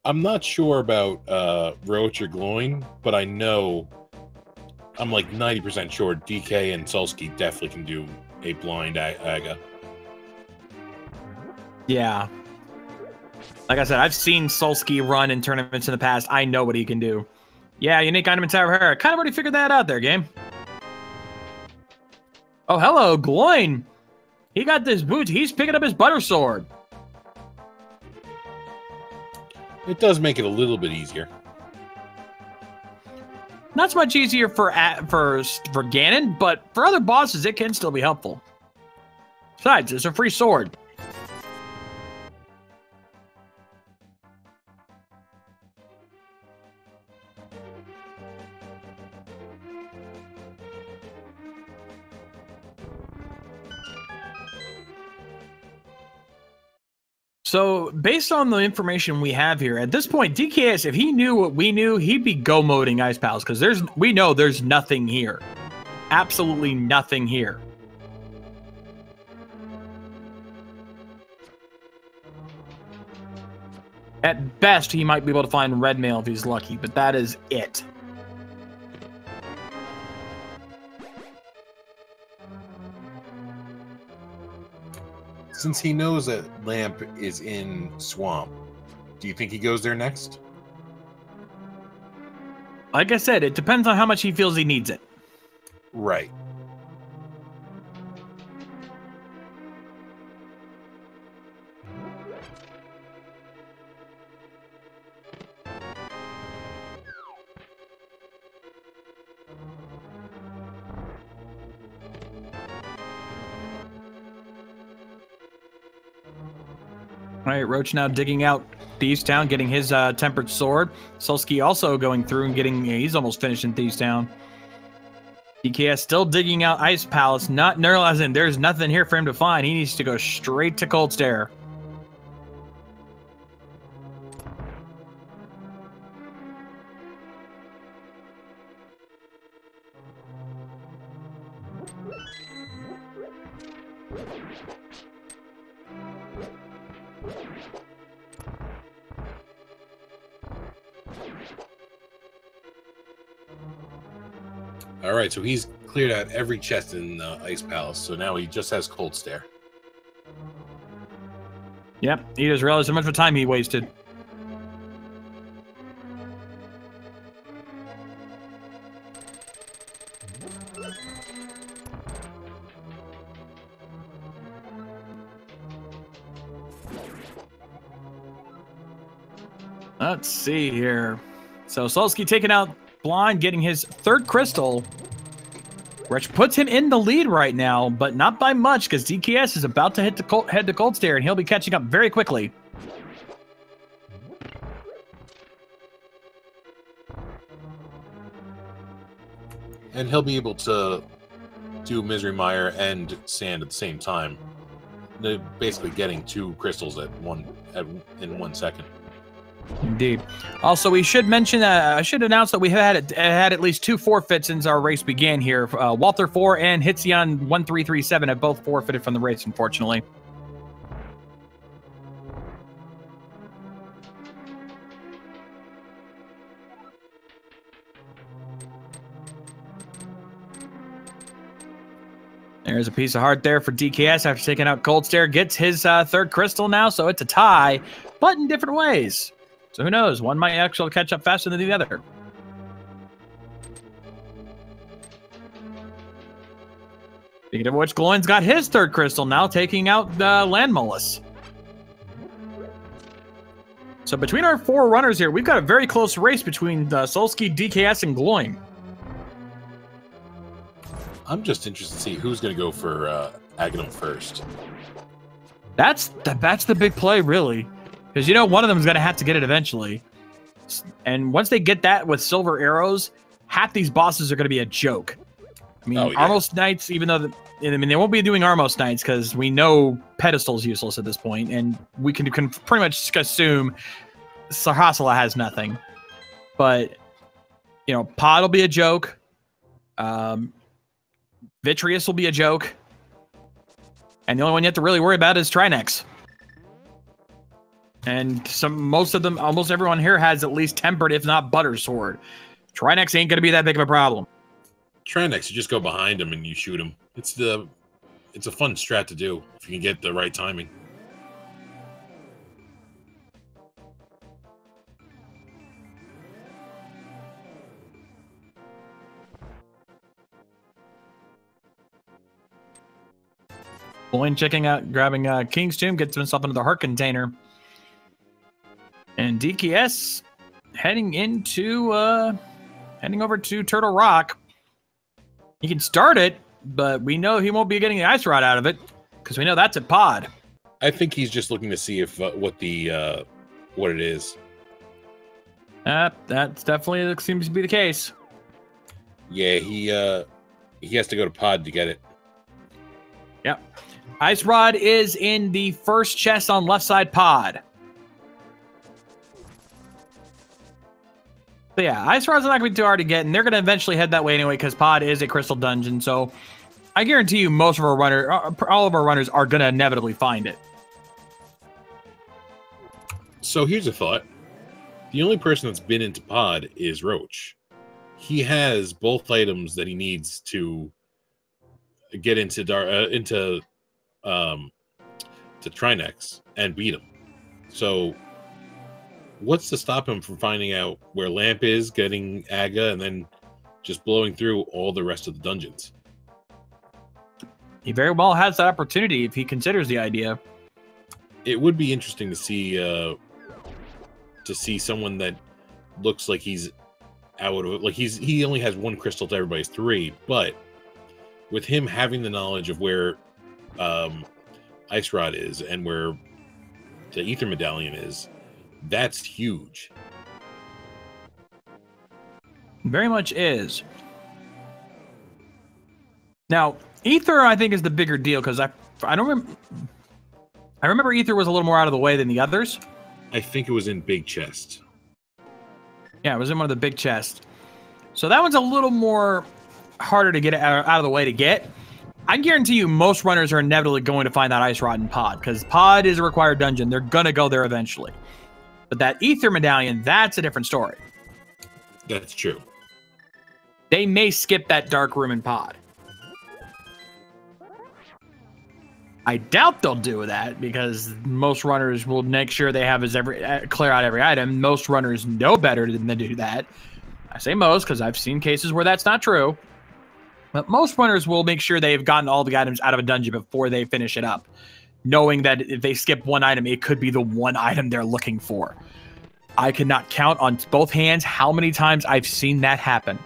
I'm not sure about Roach or Gloin, but I know I'm like 90% sure DK and Sulsky definitely can do a blind Aga. Yeah. Like I said, I've seen Sulsky run in tournaments in the past. I know what he can do. Yeah, unique item in Tower Hair. I kind of already figured that out there, game. Oh, hello, Gloin. He got this boot. He's picking up his butter sword. It does make it a little bit easier. Not so much easier for Ganon, but for other bosses, it can still be helpful. Besides, it's a free sword. So, based on the information we have here, at this point, DKS, if he knew what we knew, he'd be go-moding Ice Palace, because we know there's nothing here. Absolutely nothing here. At best, he might be able to find red mail if he's lucky, but that is it. Since he knows that Lamp is in Swamp, do you think he goes there next? Like I said, it depends on how much he feels he needs it. Right. All right, Roach now digging out Thieves Town, getting his tempered sword. Sulsky also going through and getting, he's almost finished in Thieves Town. DKS still digging out Ice Palace, not realizing there's nothing here for him to find. He needs to go straight to Cold Stare. All right, so he's cleared out every chest in Ice Palace, so now he just has Cold Stare. Yep, he just realized how much of time he wasted. Let's see here. So Sulsky taking out Blind, getting his third crystal, which puts him in the lead right now, but not by much, because DKS is about to head to Cold Stare, and he'll be catching up very quickly. And he'll be able to do Misery Mire and Sand at the same time. They're basically getting two crystals in 1 second. Indeed. Also, we should mention, I should announce that we had at least 2 forfeits since our race began here. Walther 4 and Hitzion 1337 have both forfeited from the race, unfortunately. There's a piece of heart there for DKS after taking out Cold Stare. Gets his third crystal now, so it's a tie, but in different ways. So who knows? One might actually catch up faster than the other. Speaking of which, Gloin's got his third crystal now, taking out Land Mollusk. So between our 4 runners here, we've got a very close race between Sulsky, DKS, and Gloin. I'm just interested to see who's going to go for Aghanim first. That's the big play, really. Because, you know, one of them is going to have to get it eventually. And once they get that with silver arrows, half these bosses are going to be a joke. I mean, Arnold's Knights, even though I mean, they won't be doing Armos Knights because we know Pedestal's useless at this point, and we can pretty much assume Sarhasala has nothing. But, you know, Pod will be a joke. Vitreous will be a joke. And the only one you have to really worry about is Trinex. And most of them, almost everyone here has at least Tempered, if not Butter Sword. Trinex ain't going to be that big of a problem. Trinex, you just go behind him and you shoot him. It's a fun strat to do if you can get the right timing. Boyne checking out, grabbing King's Tomb, gets himself into the heart container. And DKS heading over to Turtle Rock. He can start it, but we know he won't be getting the Ice Rod out of it because we know that's a Pod. I think he's just looking to see if what it is. That's definitely seems to be the case. Yeah, he has to go to Pod to get it. Yep. Ice Rod is in the first chest on left side Pod. But yeah, Ice Rod's not going to be too hard to get, and they're going to eventually head that way anyway because Pod is a crystal dungeon. So I guarantee you most of our all of our runners are going to inevitably find it. So here's a thought. The only person that's been into Pod is Roach. He has both items that he needs to get into Trinex and beat him. So what's to stop him from finding out where Lamp is, getting Aga, and then just blowing through all the rest of the dungeons? He very well has that opportunity if he considers the idea. It would be interesting to see someone that looks like he's out of, like he only has one crystal to everybody's three, but with him having the knowledge of where Ice Rod is and where the Ether Medallion is, that's huge. Very much is. Now, Ether, I think, is the bigger deal because I remember Ether was a little more out of the way than the others. I think it was in big chest. Yeah, it was in one of the big chests. So that one's a little more harder to get out of the way to get. I guarantee you most runners are inevitably going to find that Ice Rod in Pod because Pod is a required dungeon. They're going to go there eventually. But that Ether Medallion, that's a different story. That's true. They may skip that dark room in Pod. I doubt they'll do that because most runners will make sure they have clear out every item. Most runners know better than to do that. I say most because I've seen cases where that's not true. But most runners will make sure they've gotten all the items out of a dungeon before they finish it up, knowing that if they skip one item, it could be the one item they're looking for. I cannot count on both hands how many times I've seen that happen.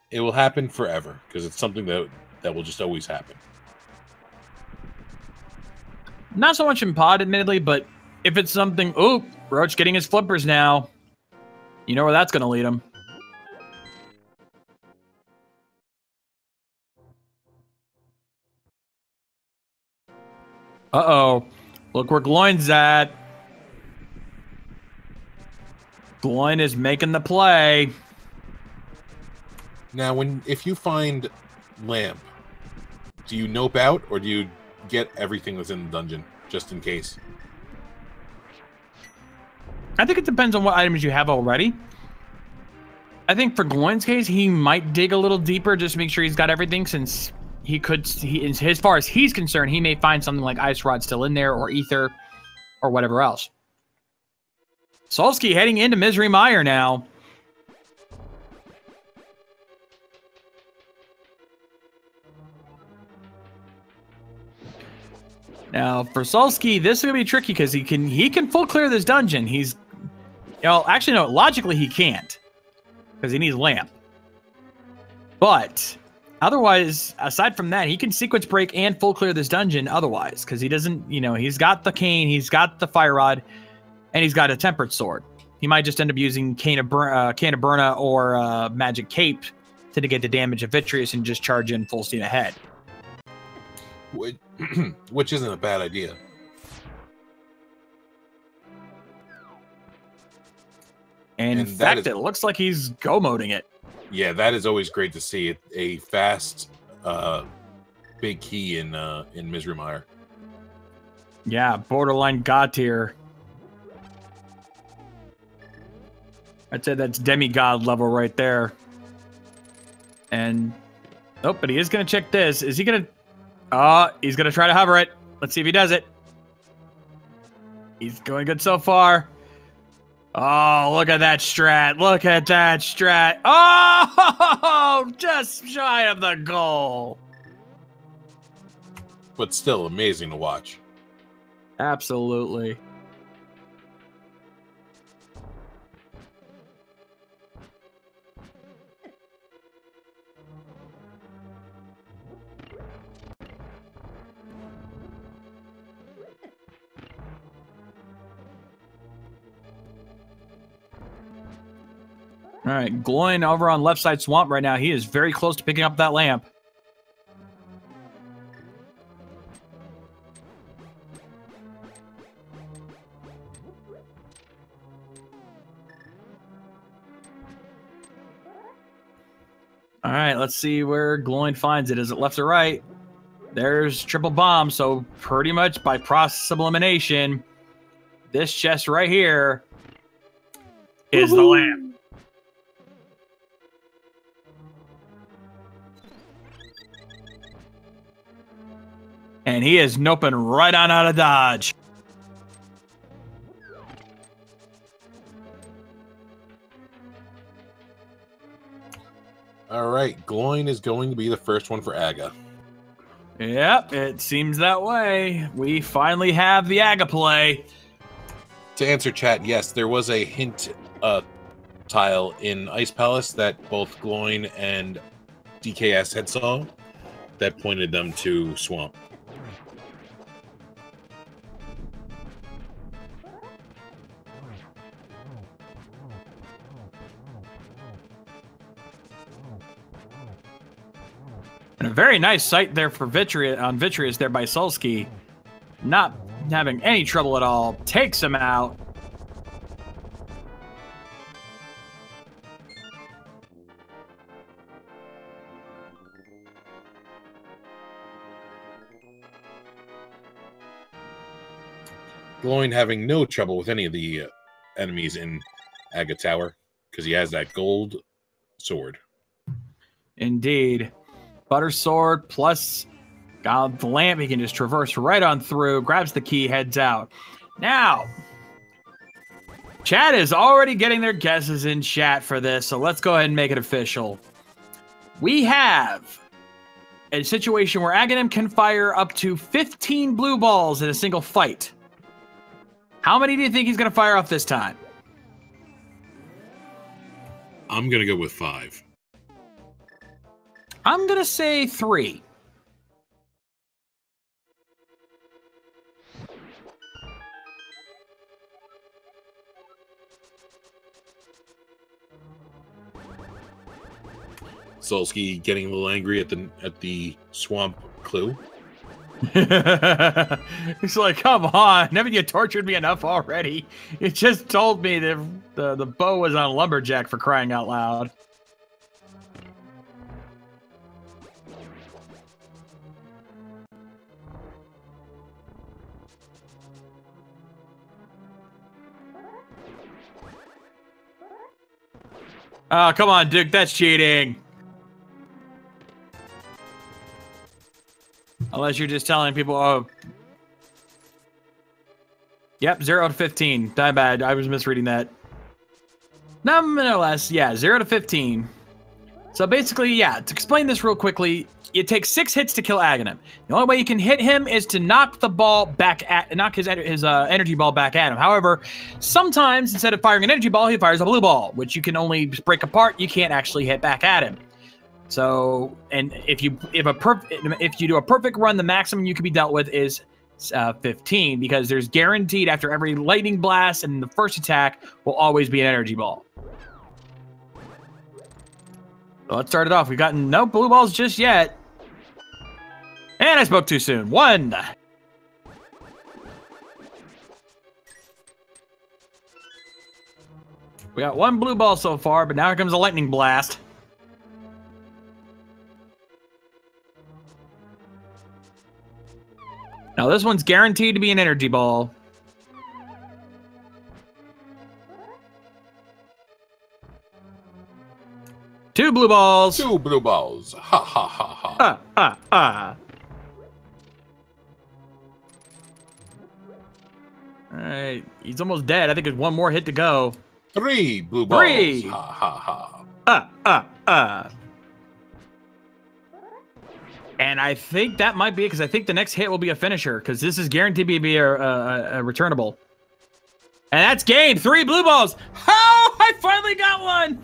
It will happen forever because it's something that will just always happen. Not so much in Pod, admittedly, but if it's something, oh, Roach getting his flippers now. You know where that's going to lead him. Uh-oh. Look where Gloin's at. Gloin is making the play. Now, if you find Lamp, do you nope out or do you get everything that's in the dungeon just in case? I think it depends on what items you have already. I think for Gloin's case, he might dig a little deeper just to make sure he's got everything, since as far as he's concerned, he may find something like Ice Rod still in there, or Ether, or whatever else. Solsky heading into Misery Mire now. Now, for Solsky, this is going to be tricky because he can full clear this dungeon. Actually, no, logically he can't because he needs Lamp. But otherwise, aside from that, he can sequence break and full clear this dungeon otherwise because he doesn't, he's got the cane, he's got the Fire Rod, and he's got a Tempered Sword. He might just end up using Cane of Burna or Magic Cape to negate the damage of Vitreous and just charge in full steam ahead. Which isn't a bad idea. And in fact, it looks like he's go-moding it. Yeah, that is always great to see. A fast, big key in Misery Mire. Yeah, borderline god tier. I'd say that's demigod level right there. And oh, but he is gonna check this. Is he gonna? He's gonna try to hover it. Let's see if he does it. He's going good so far. Oh, look at that strat. Look at that strat. Oh, just shy of the goal. But still amazing to watch. Absolutely. All right, Gloin over on left side swamp right now. He is very close to picking up that lamp. All right, let's see where Gloin finds it. Is it left or right? There's triple bomb, so pretty much by process of elimination, this chest right here is the lamp. And he is noping right on out of dodge. All right, Gloin is going to be the first one for Aga. Yep, it seems that way. We finally have the Aga play. To answer chat, yes, there was a hint tile in Ice Palace that both Gloin and DKS had saw that pointed them to Swamp. And a very nice sight there for Vitreous there by Sulsky. Not having any trouble at all. Takes him out. Gloin having no trouble with any of the enemies in Aga Tower because he has that gold sword. Indeed. Butter sword plus got the lamp. He can just traverse right on through, grabs the key, heads out. Now, chat is already getting their guesses in chat for this, so let's go ahead and make it official. We have a situation where Aghanim can fire up to 15 blue balls in a single fight. How many do you think he's going to fire off this time? I'm going to go with 5. I'm going to say 3. Sulsky getting a little angry at the swamp clue. He's like, come on, haven't you tortured me enough already? You just told me that the bow was on Lumberjack, for crying out loud. Oh, come on, Duke, that's cheating. Unless you're just telling people, oh. Yep, 0 to 15. Die bad. I was misreading that. Nonetheless, yeah, 0 to 15. So basically, yeah, to explain this real quickly, it takes 6 hits to kill Aghanim. The only way you can hit him is to knock the ball back at, knock his energy ball back at him. However, sometimes instead of firing an energy ball, he fires a blue ball, which you can only break apart. You can't actually hit back at him. So, and if you do a perfect run, the maximum you can be dealt with is 15, because there's guaranteed after every lightning blast and the first attack will always be an energy ball. So let's start it off. We've gotten no blue balls just yet. And I spoke too soon. 1. We got 1 blue ball so far, but now here comes a lightning blast. Now this one's guaranteed to be an energy ball. Two blue balls. 2 blue balls. Ha ha ha ha. All right, he's almost dead. I think there's 1 more hit to go. 3 blue balls. 3. Ha ha ha. And I think that might be it, because I think the next hit will be a finisher, because this is guaranteed to be a returnable. And that's game. 3 blue balls. Oh, I finally got one.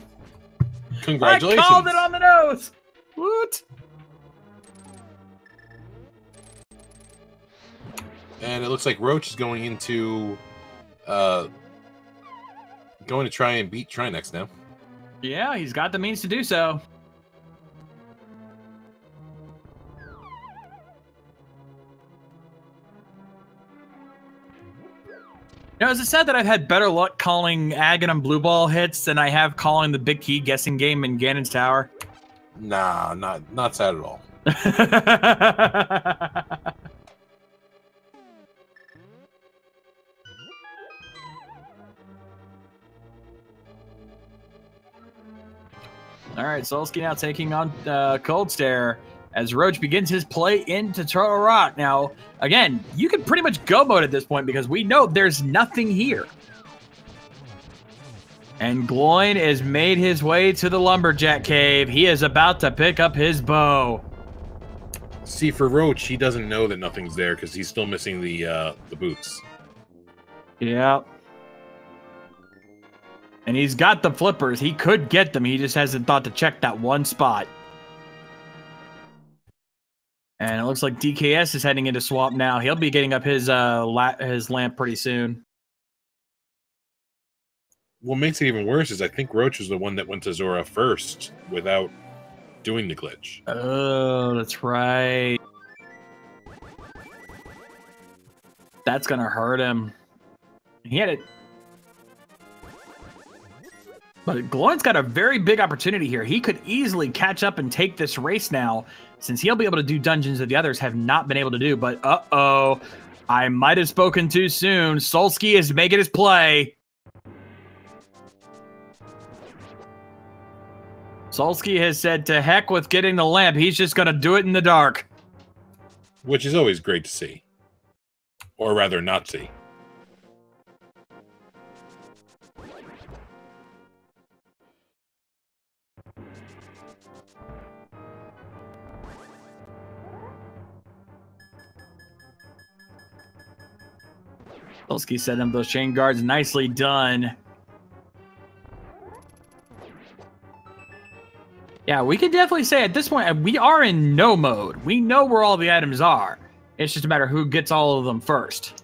Congratulations. I called it on the nose. Woot. And it looks like Roach is going into going to try and beat Trinex now. Yeah, he's got the means to do so. Now, is it said that I've had better luck calling Aghanim blue ball hits than I have calling the big key guessing game in Ganon's Tower? Nah, not sad at all. All right, Solsky now taking on Cold Stare as Roach begins his play into Turtle Rock. Now, again, you can pretty much go mode at this point because we know there's nothing here. And Gloin has made his way to the Lumberjack Cave. He is about to pick up his bow. See, for Roach, he doesn't know that nothing's there because he's still missing the boots. Yeah. And he's got the flippers. He could get them. He just hasn't thought to check that one spot. And it looks like DKS is heading into Swamp now. He'll be getting up his lamp pretty soon. What makes it even worse is I think Roach was the one that went to Zora first without doing the glitch. Oh, that's right. That's going to hurt him. He had it. But Gloin's got a very big opportunity here. He could easily catch up and take this race now, since he'll be able to do dungeons that the others have not been able to do. But uh-oh, I might have spoken too soon. Solsky is making his play. Solsky has said to heck with getting the lamp. He's just going to do it in the dark. Which is always great to see. Or rather, not see. Solsky set up those chain guards. Nicely done. Yeah, we can definitely say at this point, we are in no mode. We know where all the items are. It's just a matter of who gets all of them first.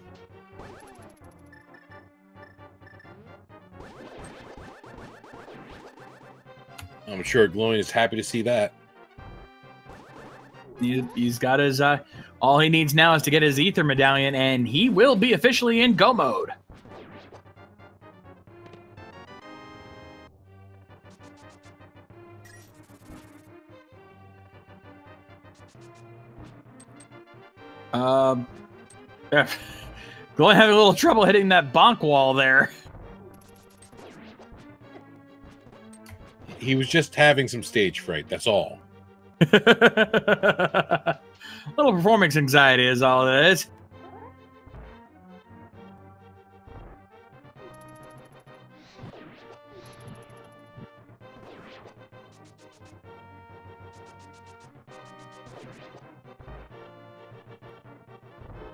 I'm sure Gloin is happy to see that. He's got his, all he needs now is to get his Ether Medallion, and he will be officially in go mode. Gloin having a little trouble hitting that bonk wall there. He was just having some stage fright, that's all. Little performance anxiety is all it is.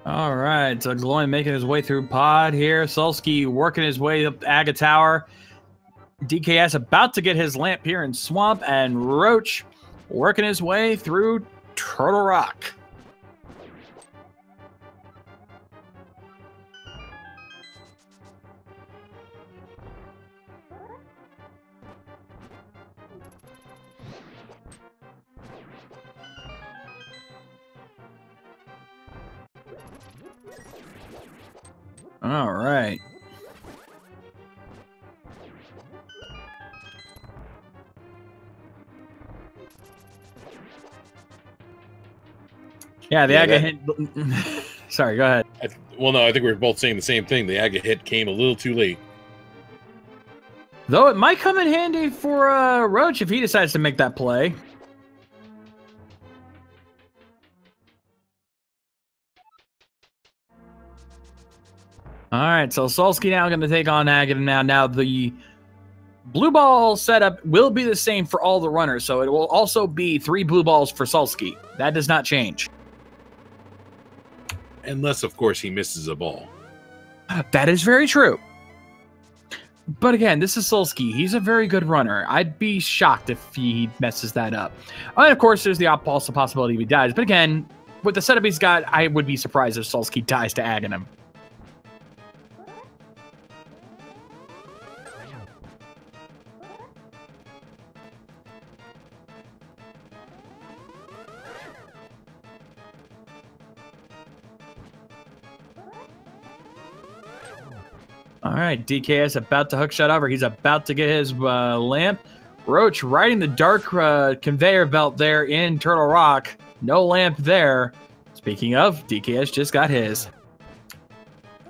All right, so Gloin making his way through Pod here. Solsky working his way up Aga Tower. DKS about to get his lamp here in Swamp, and Roach working his way through Turtle Rock. All right. Yeah, the Aga hit. Sorry, go ahead. Well, no, I think we're both saying the same thing. The Aga hit came a little too late. Though it might come in handy for Roach if he decides to make that play. All right, so Solsky now going to take on Aga now. Now the blue ball setup will be the same for all the runners, so it will also be 3 blue balls for Solsky. That does not change. Unless, of course, he misses a ball. That is very true. But again, this is Solsky. He's a very good runner. I'd be shocked if he messes that up. And of course, there's the also possibility he dies. But again, with the setup he's got, I would be surprised if Solsky dies to Aghanim. All right, DKS about to hookshot over. He's about to get his lamp. Roach riding the dark conveyor belt there in Turtle Rock. No lamp there. Speaking of, DKS just got his.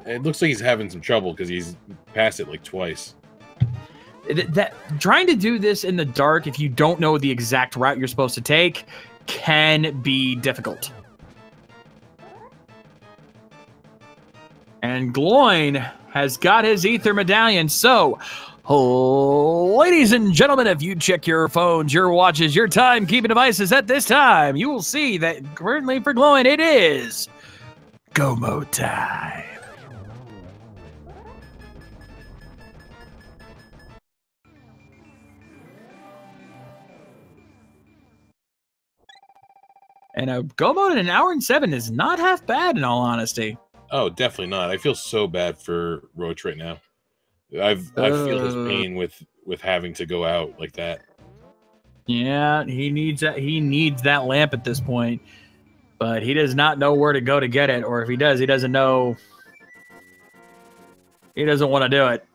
It looks like he's having some trouble because he's passed it like twice. Trying to do this in the dark, if you don't know the exact route you're supposed to take, can be difficult. And Gloin has got his Ether Medallion. So, ladies and gentlemen, if you check your phones, your watches, your timekeeping devices at this time, you will see that currently for Gloin, it is go mode time. And a go mode in 1 hour and 7 is not half bad, in all honesty. Oh, definitely not. I feel so bad for Roach right now. I feel his pain with having to go out like that. Yeah, he needs that lamp at this point, but he does not know where to go to get it, or if he does, he doesn't know. He doesn't want to do it.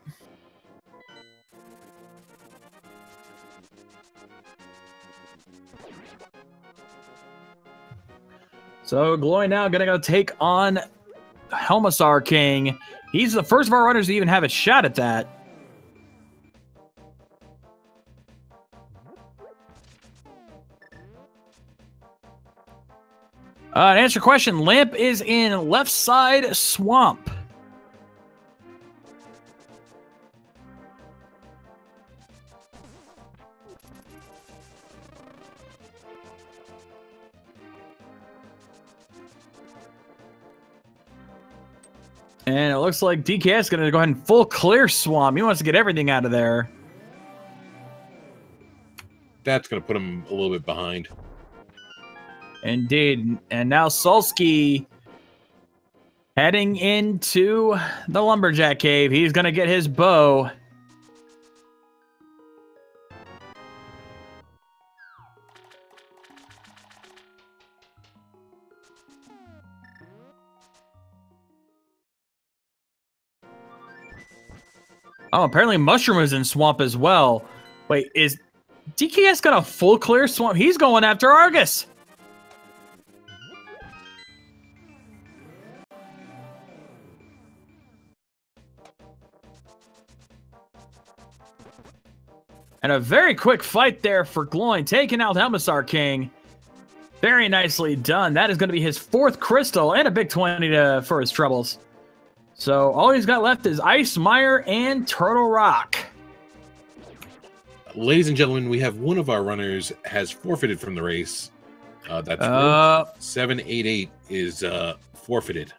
So Gloy now gonna go take on Helmasaur King. He's the first of our runners to even have a shot at that. To answer your question, Lamp is in left side swamp. And it looks like DKS is going to go ahead and full clear swamp. He wants to get everything out of there. That's going to put him a little bit behind. Indeed. And now Solsky heading into the Lumberjack Cave. He's going to get his bow. Oh, apparently Mushroom is in swamp as well. Wait, is DKS got a full clear swamp? He's going after Argus. And a very quick fight there for Gloin, taking out Helmasaur King. Very nicely done. That is going to be his 4th crystal and a big 20 for his troubles. So all he's got left is Ice Mire and Turtle Rock. Ladies and gentlemen, we have one of our runners has forfeited from the race. That's 788 is forfeited.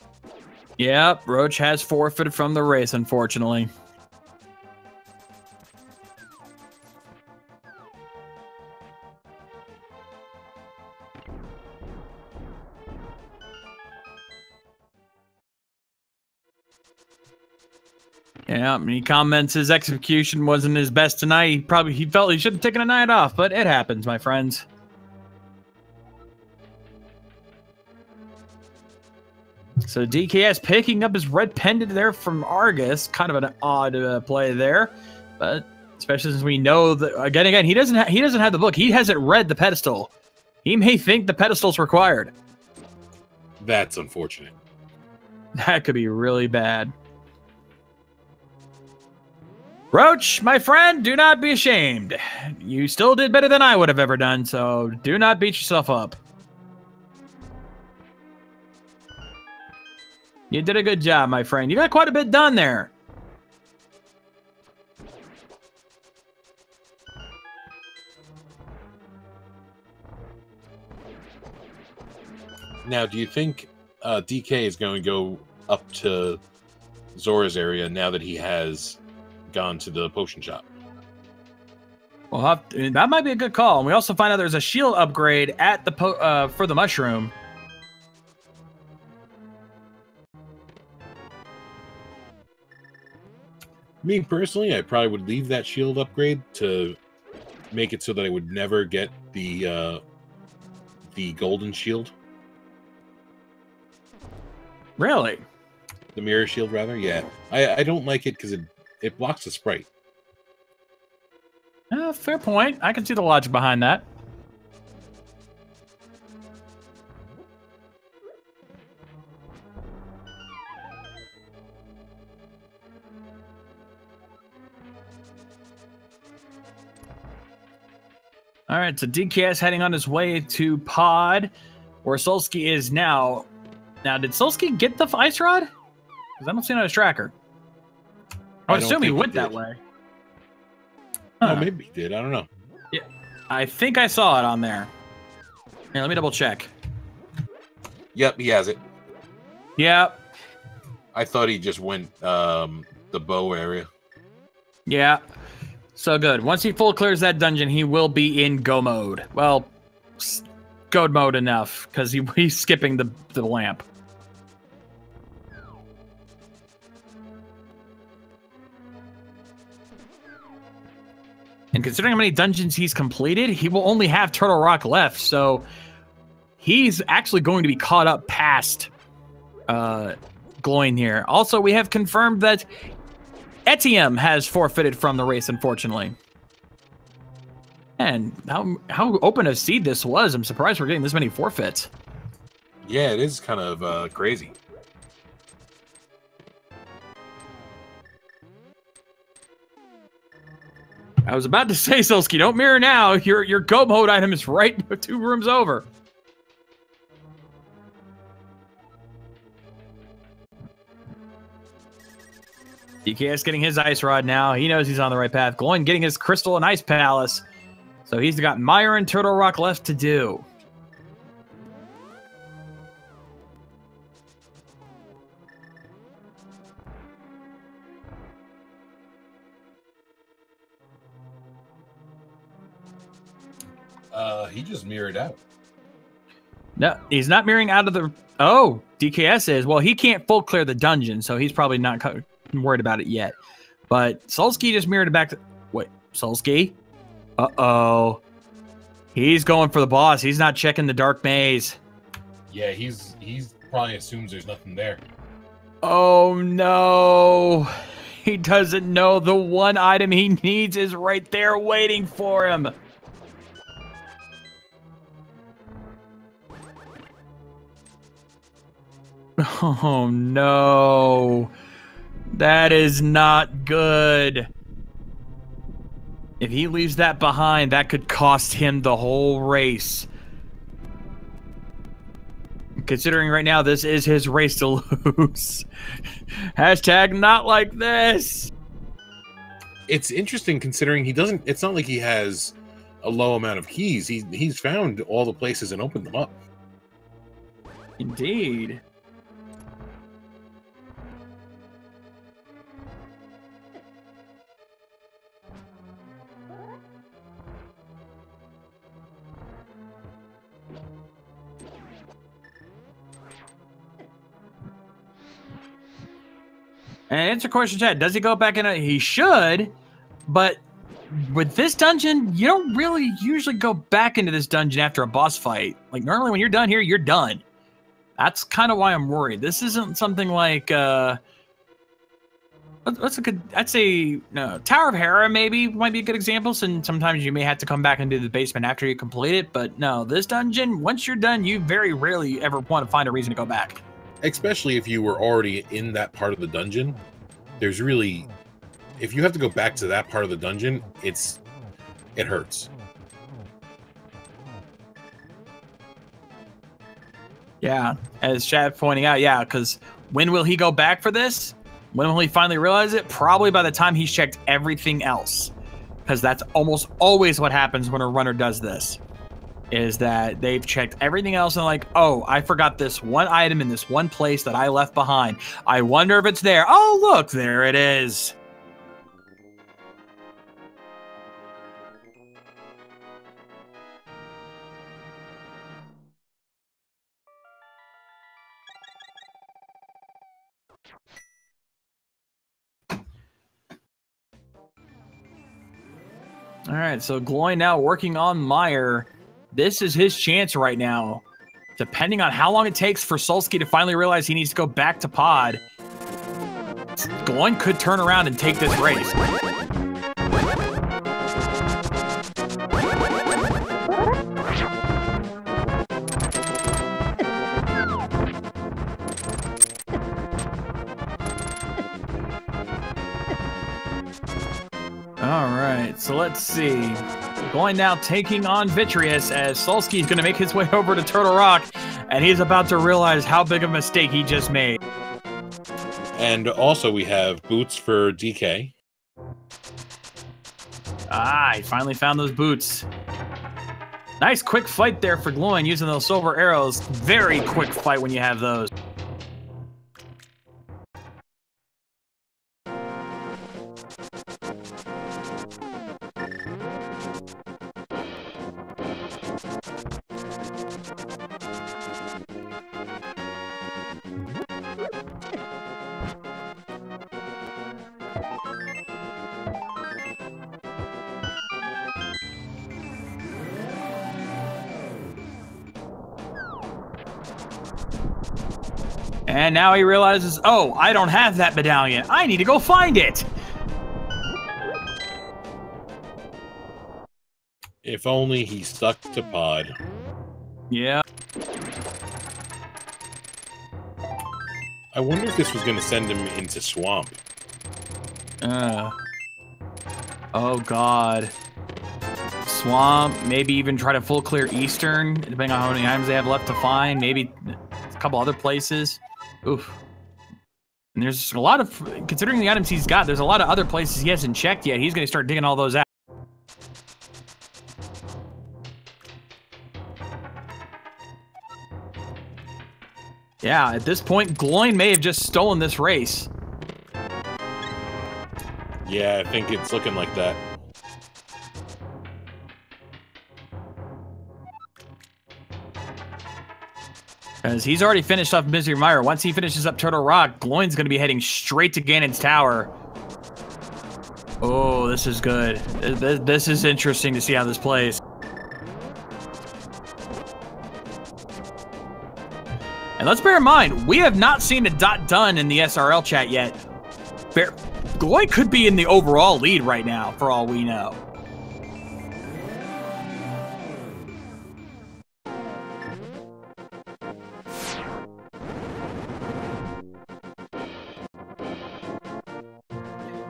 Yep, Roach has forfeited from the race, unfortunately. Yeah, and he comments his execution wasn't his best tonight. He felt he should have taken a night off, but it happens, my friends. So DKS picking up his red pendant there from Argus. Kind of an odd play there, but especially since we know that again he doesn't have the book. He hasn't read the pedestal. He may think the pedestal's required. That's unfortunate. That could be really bad. Roach, my friend, do not be ashamed. You still did better than I would have ever done, so do not beat yourself up. You did a good job, my friend. You got quite a bit done there. Now, do you think DK is going to go up to Zora's area now that he has gone to the potion shop? Well, that might be a good call. And we also find out there's a shield upgrade at the for the mushroom. Me personally, I probably would leave that shield upgrade to make it so that I would never get the golden shield. Really? The mirror shield, rather. Yeah, I don't like it because it blocks the sprite. Fair point. I can see the logic behind that. All right, so DKS heading on his way to Pod, where Solsky is now. Now, did Solsky get the ice rod? Because I don't see it on his tracker. I would assume he went that way. Huh. Oh, maybe he did. I don't know. Yeah, I think I saw it on there. Here, let me double check. Yep, he has it. Yep. I thought he just went the bow area. Yeah. So good. Once he full clears that dungeon, he will be in go mode. Well, go mode enough, because he's skipping the lamp. And considering how many dungeons he's completed, he will only have Turtle Rock left, so he's actually going to be caught up past Gloin here. Also, we have confirmed that Etienne has forfeited from the race, unfortunately. And how open a seed this was. I'm surprised we're getting this many forfeits. Yeah, it is kind of crazy. I was about to say, Solsky, don't mirror now. Your go mode item is right 2 rooms over. DKS getting his ice rod now. He knows he's on the right path. Gloin getting his crystal and ice palace. So he's got Mire and Turtle Rock left to do. He just mirrored out. No, he's not mirroring out of the... Oh, DKS is. Well, he can't full clear the dungeon, so he's probably not worried about it yet. But Solsky just mirrored it back to... Wait, Solsky? Uh-oh. He's going for the boss. He's not checking the dark maze. Yeah, he's probably assumes there's nothing there. Oh, no. He doesn't know the one item he needs is right there waiting for him. Oh, no. That is not good. If he leaves that behind, that could cost him the whole race. Considering right now this is his race to lose. Hashtag not like this. It's interesting considering he doesn't... It's not like he has a low amount of keys. He's found all the places and opened them up. Indeed. And answer question, chat. Does he go back in? He should, but with this dungeon, you don't really usually go back into this dungeon after a boss fight. Like, normally when you're done here, you're done. That's kind of why I'm worried. This isn't something like what's a good? I'd say no. Tower of Hera maybe might be a good example. Since sometimes you may have to come back into the basement after you complete it. But no, this dungeon, once you're done, you very rarely ever want to find a reason to go back. Especially if you were already in that part of the dungeon. There's really, if you have to go back to that part of the dungeon, it hurts. Yeah, as Chad pointing out, yeah, because when will he go back for this? When will he finally realize it? Probably by the time he's checked everything else. Because that's almost always what happens when a runner does this. Is that they've checked everything else and like, oh, I forgot this one item in this one place that I left behind. I wonder if it's there. Oh, look, there it is. All right, so Gloin now working on Meyer. This is his chance right now. Depending on how long it takes for Solsky to finally realize he needs to go back to Pod, Gloin could turn around and take this race. All right, so let's see. Going now taking on Vitreous as Solsky is going to make his way over to Turtle Rock, and he's about to realize how big of a mistake he just made. And also we have boots for DK. Ah, he finally found those boots. Nice quick fight there for Gloin using those silver arrows. Very quick fight when you have those. And now he realizes, oh, I don't have that medallion. I need to go find it. If only he stuck to Pod. Yeah. I wonder if this was going to send him into Swamp. Oh, God. Swamp, maybe even try to full clear Eastern, depending on how many items they have left to find. Maybe a couple other places. Oof. And there's a lot of, considering the items he's got, there's a lot of other places he hasn't checked yet. He's going to start digging all those out. Yeah, at this point, Gloin may have just stolen this race. Yeah, I think it's looking like that. Because he's already finished off Misery Mire. Once he finishes up Turtle Rock, Gloin's going to be heading straight to Ganon's Tower. Oh, this is good. This is interesting to see how this plays. And let's bear in mind, we have not seen a dot done in the SRL chat yet. Gloin could be in the overall lead right now, for all we know.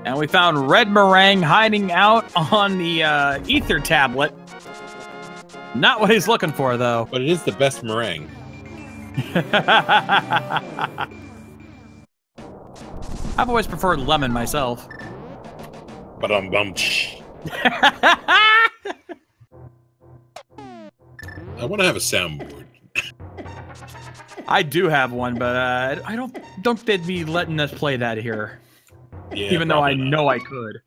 And we found Red Meringue hiding out on the ether tablet. Not what he's looking for, though. But it is the best meringue. I've always preferred lemon myself. But I want to have a soundboard. I do have one, but I don't bid me letting us play that here. Yeah, even though I know I could.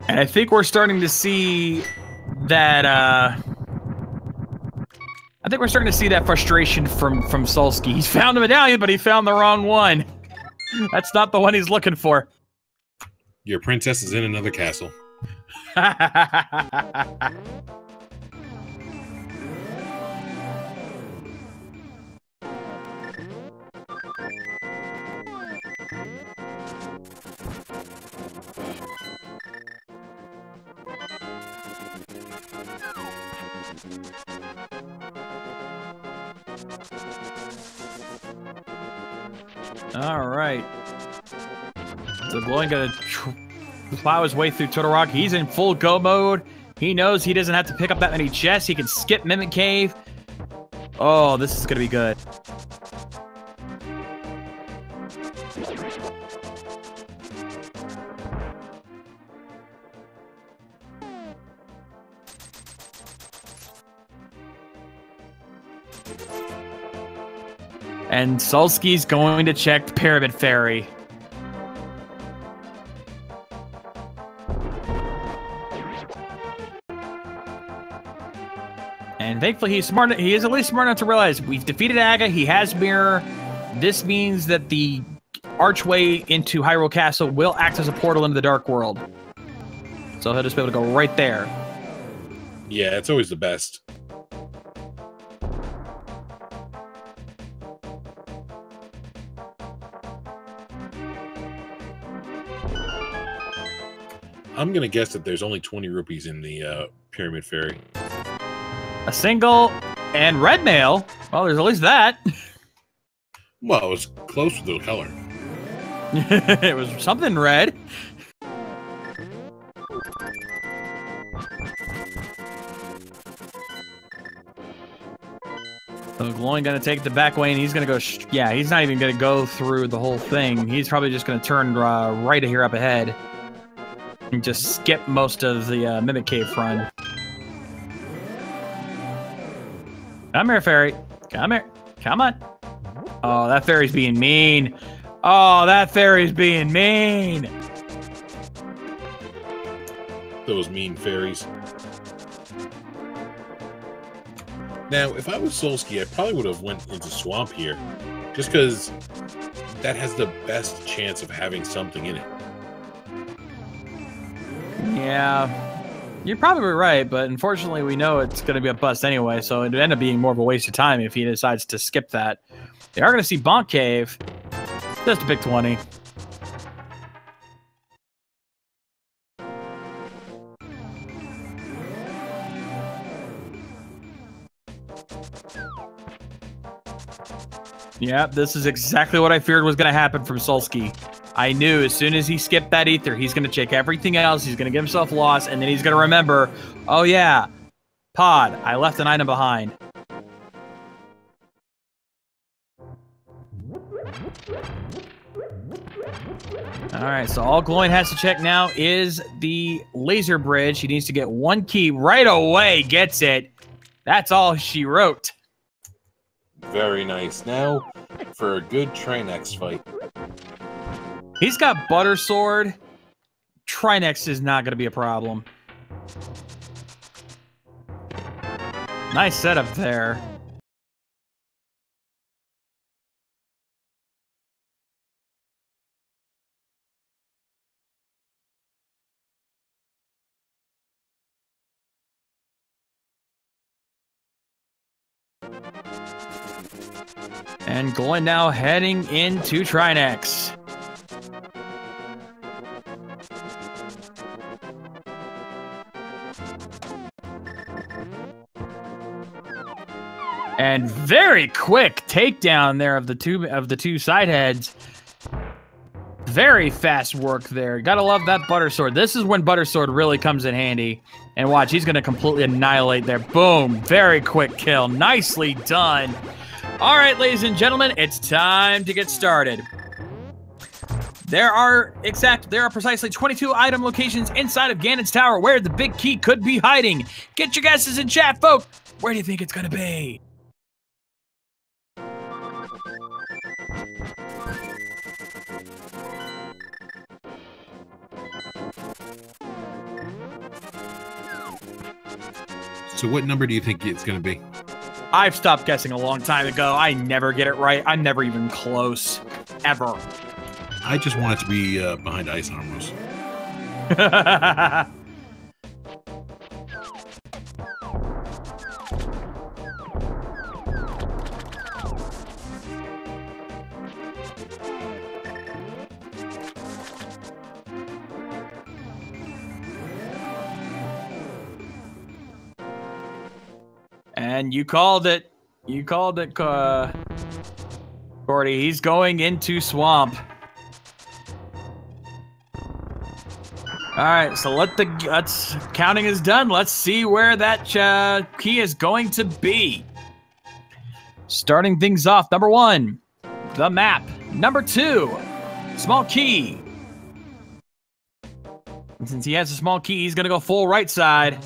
And I think we're starting to see that, I think we're starting to see that frustration from Solsky. He's found a medallion, but he found the wrong one. That's not the one he's looking for. Your princess is in another castle. All right. So Glowing gonna plow his way through Turtle Rock. He's in full go mode. He knows he doesn't have to pick up that many chests. He can skip Mimic Cave. Oh, this is gonna be good. And Solski's going to check the Pyramid Fairy. And thankfully he's smart. He is at least smart enough to realize we've defeated Aga. He has Mirror. This means that the archway into Hyrule Castle will act as a portal into the Dark World. So he'll just be able to go right there. Yeah, it's always the best. I'm going to guess that there's only 20 rupees in the Pyramid Fairy. A single and red mail. Well, there's at least that. Well, it was close to the color. It was something red. So Glowing gonna take the back way, and he's gonna go. Yeah, he's not even gonna go through the whole thing. He's probably just gonna turn right here up ahead and just skip most of the Mimic Cave run. Come here, fairy. Come here. Come on. Oh, that fairy's being mean. Oh, that fairy's being mean. Those mean fairies. Now, if I was Solski, I probably would have went into Swamp here. Just because that has the best chance of having something in it. Yeah. You're probably right, but unfortunately we know it's going to be a bust anyway, so it'd end up being more of a waste of time if he decides to skip that. They are going to see Bonk Cave. Just a big 20. Yeah, this is exactly what I feared was going to happen from Solski. I knew as soon as he skipped that ether, he's going to check everything else. He's going to get himself lost, and then he's going to remember, oh yeah, Pod, I left an item behind. All right, so all Glowing has to check now is the laser bridge. He needs to get one key right away. Gets it. That's all she wrote. Very nice. Now for a good Trinex fight. He's got Butter Sword. Trinex is not going to be a problem. Nice setup there. And Glowing now heading into Trinex. And very quick takedown there of the two side heads. Very fast work there. Gotta love that Butter Sword. This is when Butter Sword really comes in handy. And watch, he's gonna completely annihilate there. Boom! Very quick kill. Nicely done. All right, ladies and gentlemen, it's time to get started. There are precisely 22 item locations inside of Ganon's Tower where the big key could be hiding. Get your guesses in chat, folk. Where do you think it's gonna be? So what number do you think it's going to be? I've stopped guessing a long time ago. I never get it right. I'm never even close. Ever. I just want it to be behind Ice Armors. And you called it. You called it, Cordy. He's going into swamp. All right, so let's counting is done. Let's see where that key is going to be. Starting things off, number 1, the map. Number 2, small key. And since he has a small key, he's gonna go full right side.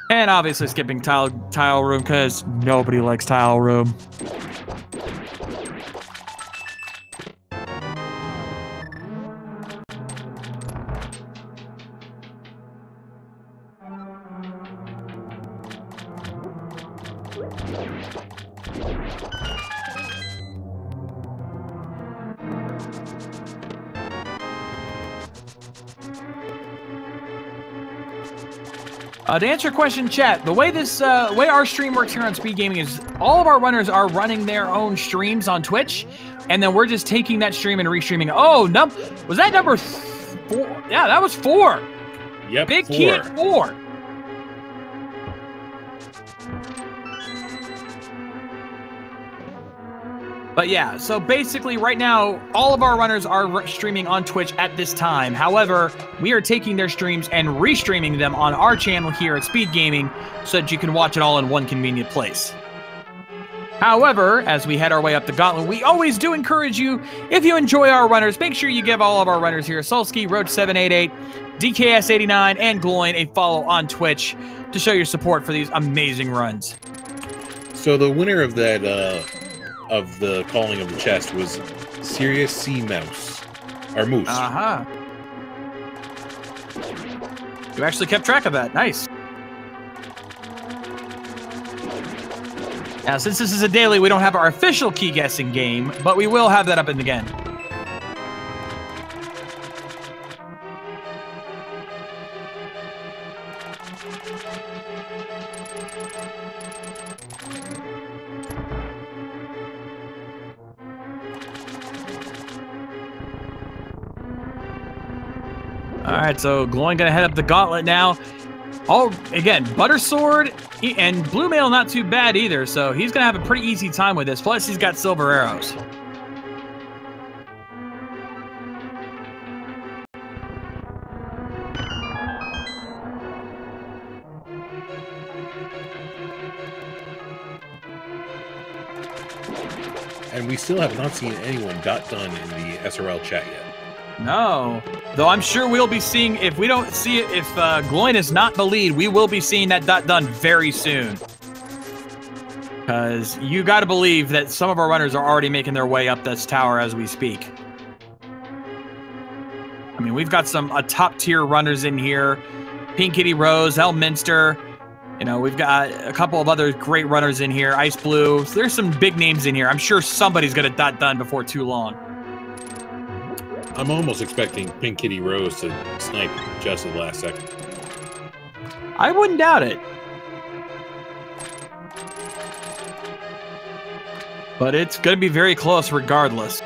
And obviously skipping tile room because nobody likes tile room. To answer your question, chat, the way way our stream works here on Speed Gaming is all of our runners are running their own streams on Twitch, and then we're just taking that stream and restreaming. Oh, was that number 4? Yeah, that was 4. Yep, Big 4. key at 4. But yeah, so basically right now, all of our runners are streaming on Twitch at this time. However, we are taking their streams and restreaming them on our channel here at Speed Gaming so that you can watch it all in one convenient place. However, as we head our way up the gauntlet, we always do encourage you, if you enjoy our runners, make sure you give all of our runners here, Solsky, Roach788, DKS89, and Gloin, a follow on Twitch to show your support for these amazing runs. So the winner of that, of the calling of the chest was Sirius C. Mouse. Or Moose. Uh-huh. You actually kept track of that. Nice. Now, since this is a daily, we don't have our official key guessing game, but we will have that up in the end. All right, so Gloin gonna head up the gauntlet now. Again, Butter Sword and Blue Mail not too bad either, so he's gonna have a pretty easy time with this. Plus, he's got silver arrows. And we still have not seen anyone done in the SRL chat yet. No, though I'm sure we'll be seeing, if we don't see it, if Gloin is not the lead, we will be seeing that done very soon. Because you got to believe that some of our runners are already making their way up this tower as we speak. I mean, we've got a top tier runners in here. Pink Kitty Rose, Elminster. You know, we've got a couple of other great runners in here. Ice Blue. So there's some big names in here. I'm sure somebody's going to done before too long. I'm almost expecting Pink Kitty Rose to snipe just at the last second. I wouldn't doubt it. But it's going to be very close regardless.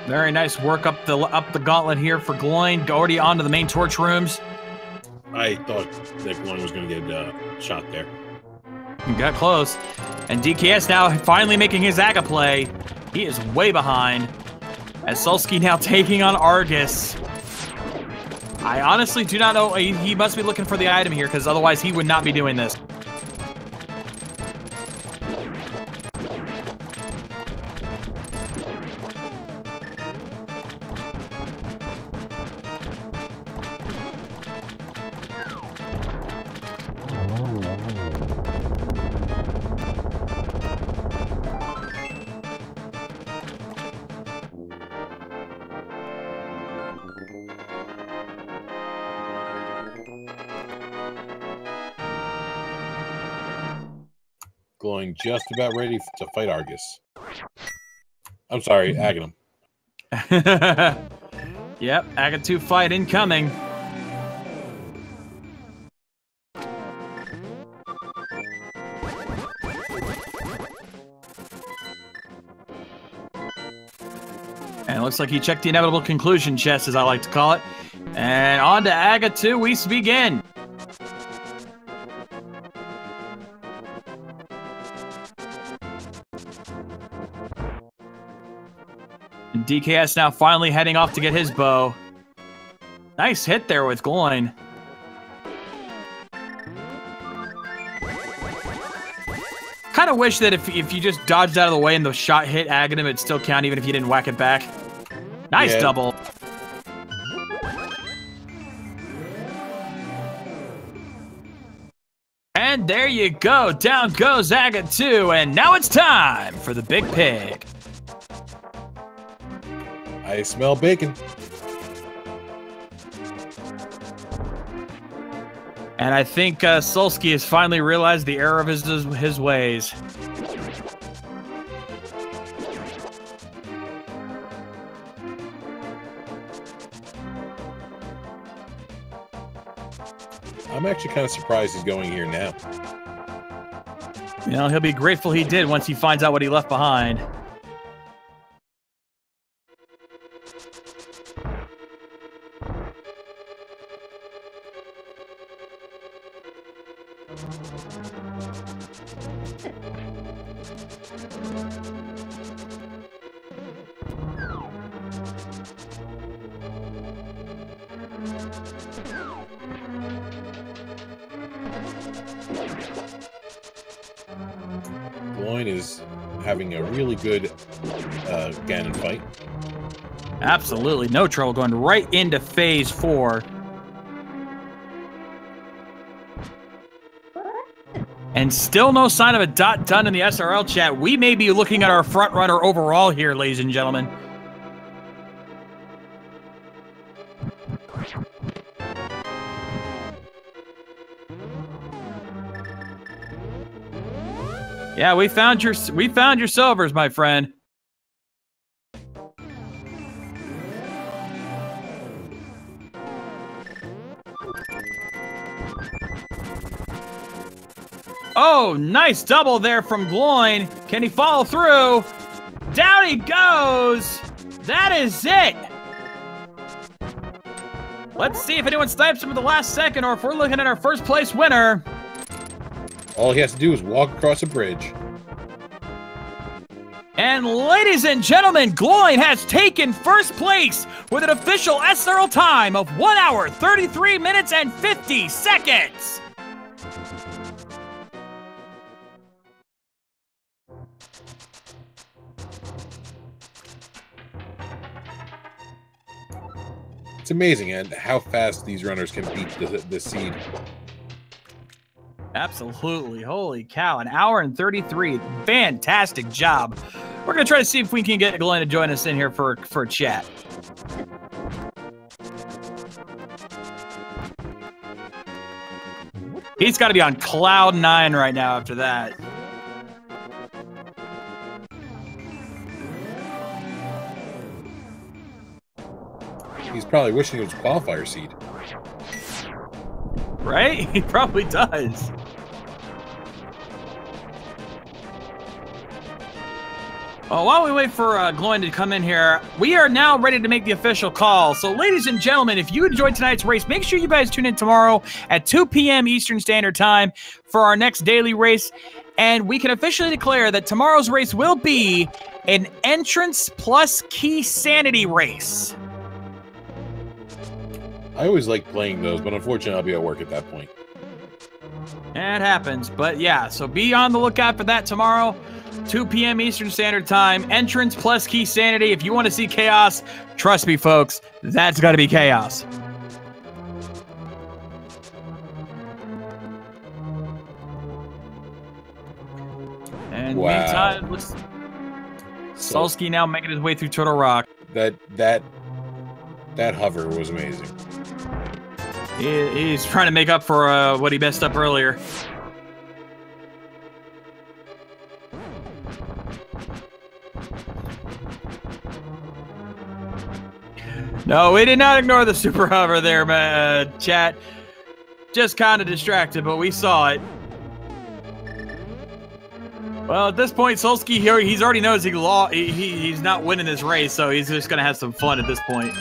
Very nice work up the gauntlet here for Gloin. Already onto the main torch rooms. I thought that Gloin was going to get shot there. He got close. And DKS now finally making his Aga play. He is way behind. As Solsky now taking on Argus. I honestly do not know. He must be looking for the item here, because otherwise he would not be doing this. Glowing just about ready to fight Argus. I'm sorry, Aghanim. Yep, Aga 2 fight incoming. And it looks like he checked the inevitable conclusion chest, as I like to call it. And on to Aga 2 we begin. And DKS now finally heading off to get his bow. Nice hit there with Gloin. Kind of wish that if you just dodged out of the way and the shot hit Aghanim, it'd still count even if you didn't whack it back. Nice double. And there you go. Down goes Aga 2, and now it's time for the big pig. I smell bacon. And I think Solsky has finally realized the error of his ways. I'm actually kind of surprised he's going here now. You know, he'll be grateful he did once he finds out what he left behind. Gloin is having a really good Ganon fight. Absolutely. No trouble going right into phase 4. And still no sign of a dot done in the SRL chat. We may be looking at our front runner overall here, ladies and gentlemen. Yeah, we found your silvers, my friend. Oh, nice double there from Gloin. Can he follow through? Down he goes. That is it. Let's see if anyone snipes him at the last second or if we're looking at our first place winner. All he has to do is walk across a bridge. And ladies and gentlemen, Gloin has taken first place with an official SRL time of 1 hour, 33 minutes, and 50 seconds. It's amazing and how fast these runners can beat the seed. Absolutely. Holy cow. 1 hour and 33. Fantastic job. We're going to try to see if we can get Gloin to join us in here for a chat. He's got to be on cloud 9 right now after that. He's probably wishing it was qualifier seed. Right? He probably does. Well, while we wait for Gloin to come in here, we are now ready to make the official call. So, ladies and gentlemen, if you enjoyed tonight's race, make sure you guys tune in tomorrow at 2 p.m. Eastern Standard Time for our next daily race. And we can officially declare that tomorrow's race will be an entrance plus key sanity race. I always like playing those, but unfortunately I'll be at work at that point. It happens, but yeah, so be on the lookout for that tomorrow, 2 p.m. Eastern Standard Time. Entrance plus key sanity. If you want to see chaos, trust me, folks, that's got to be chaos. And wow. meantime, looks Sulsky now making his way through Turtle Rock. That hover was amazing. He's trying to make up for what he messed up earlier. No, we did not ignore the super hover there, chat. Just kind of distracted, but we saw it. Well, at this point, Sulsky here, he's already knows he's not winning this race, so he's just going to have some fun at this point.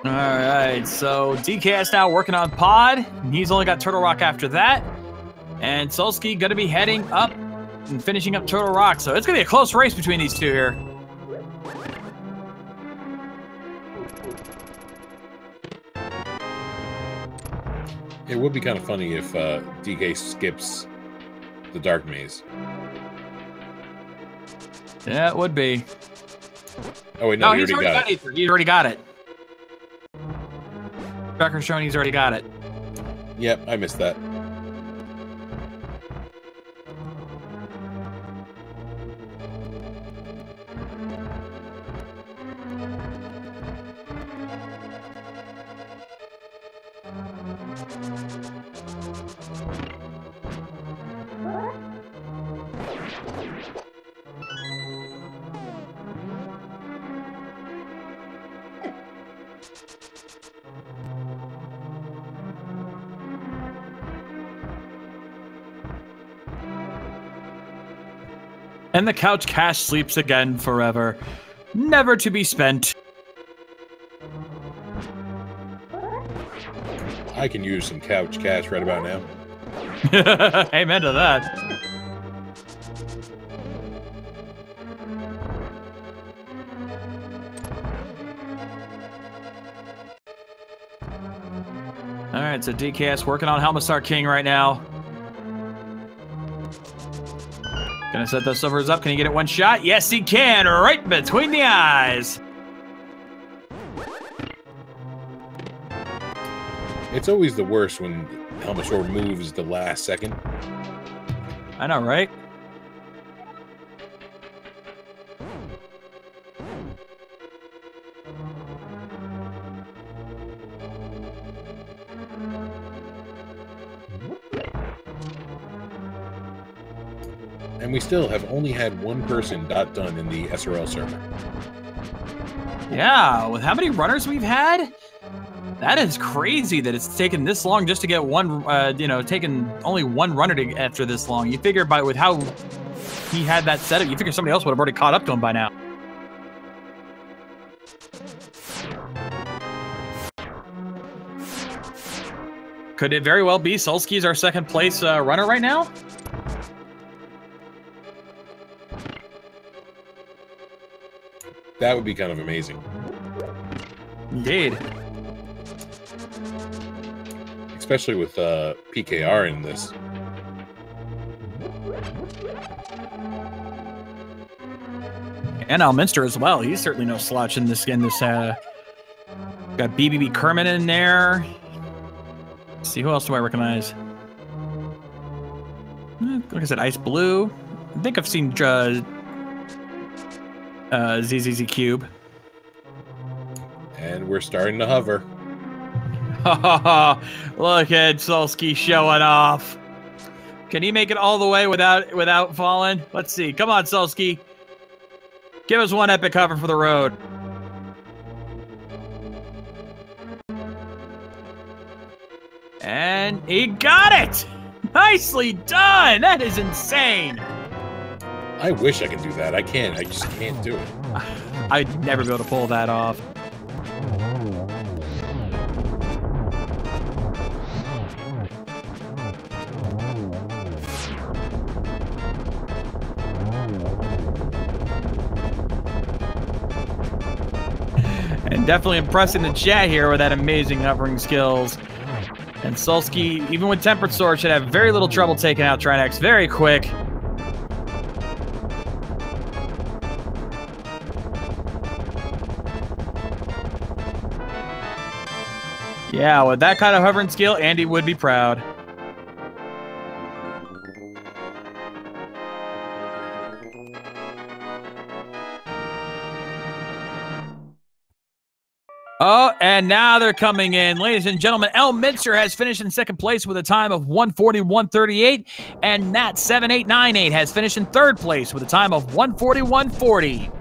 Alright, so DKS now working on Pod. He's only got Turtle Rock after that. And Sulsky going to be heading up and finishing up Turtle Rock. So it's going to be a close race between these two here. It would be kind of funny if DK skips the Dark Maze. Yeah, it would be. Oh, wait, no, he's already got it. He's already got it. Tracker's showing he's already got it. Yep, I missed that. And the couch cash sleeps again forever, never to be spent. I can use some couch cash right about now. Amen to that. All right, so DKS working on Helmastar King right now. Gonna set those silvers up. Can he get it one shot? Yes, he can. Right between the eyes. It's always the worst when Helmastar moves the last second. I know, right? And we still have only had one person done in the SRL server. Yeah, with how many runners we've had, that is crazy that it's taken this long just to get one, taken only one runner after this long. You figure with how he had that setup, you figure somebody else would have already caught up to him by now. Could it very well be Sulsky's our second place runner right now? That would be kind of amazing. Indeed. Especially with PKR in this. And Alminster as well. He's certainly no slouch in this. Got BBB Kerman in there. Let's see, who else do I recognize? Like I said, Ice Blue. I think I've seen ZZZ Cube. And we're starting to hover. Look at Sulsky showing off. Can he make it all the way without falling? Let's see. Come on, Sulsky. Give us one epic hover for the road. And he got it! Nicely done! That is insane! I wish I could do that. I can't. I just can't do it. I'd never be able to pull that off. And definitely impressing the chat here with that amazing hovering skills. And Sulsky, even with Tempered Sword, should have very little trouble taking out Trinex very quick. Yeah, with that kind of hovering skill, Andy would be proud. Oh, and now they're coming in. Ladies and gentlemen, El Mincer has finished in second place with a time of 1:41.38, and Nat 7898 has finished in third place with a time of 1:41.40.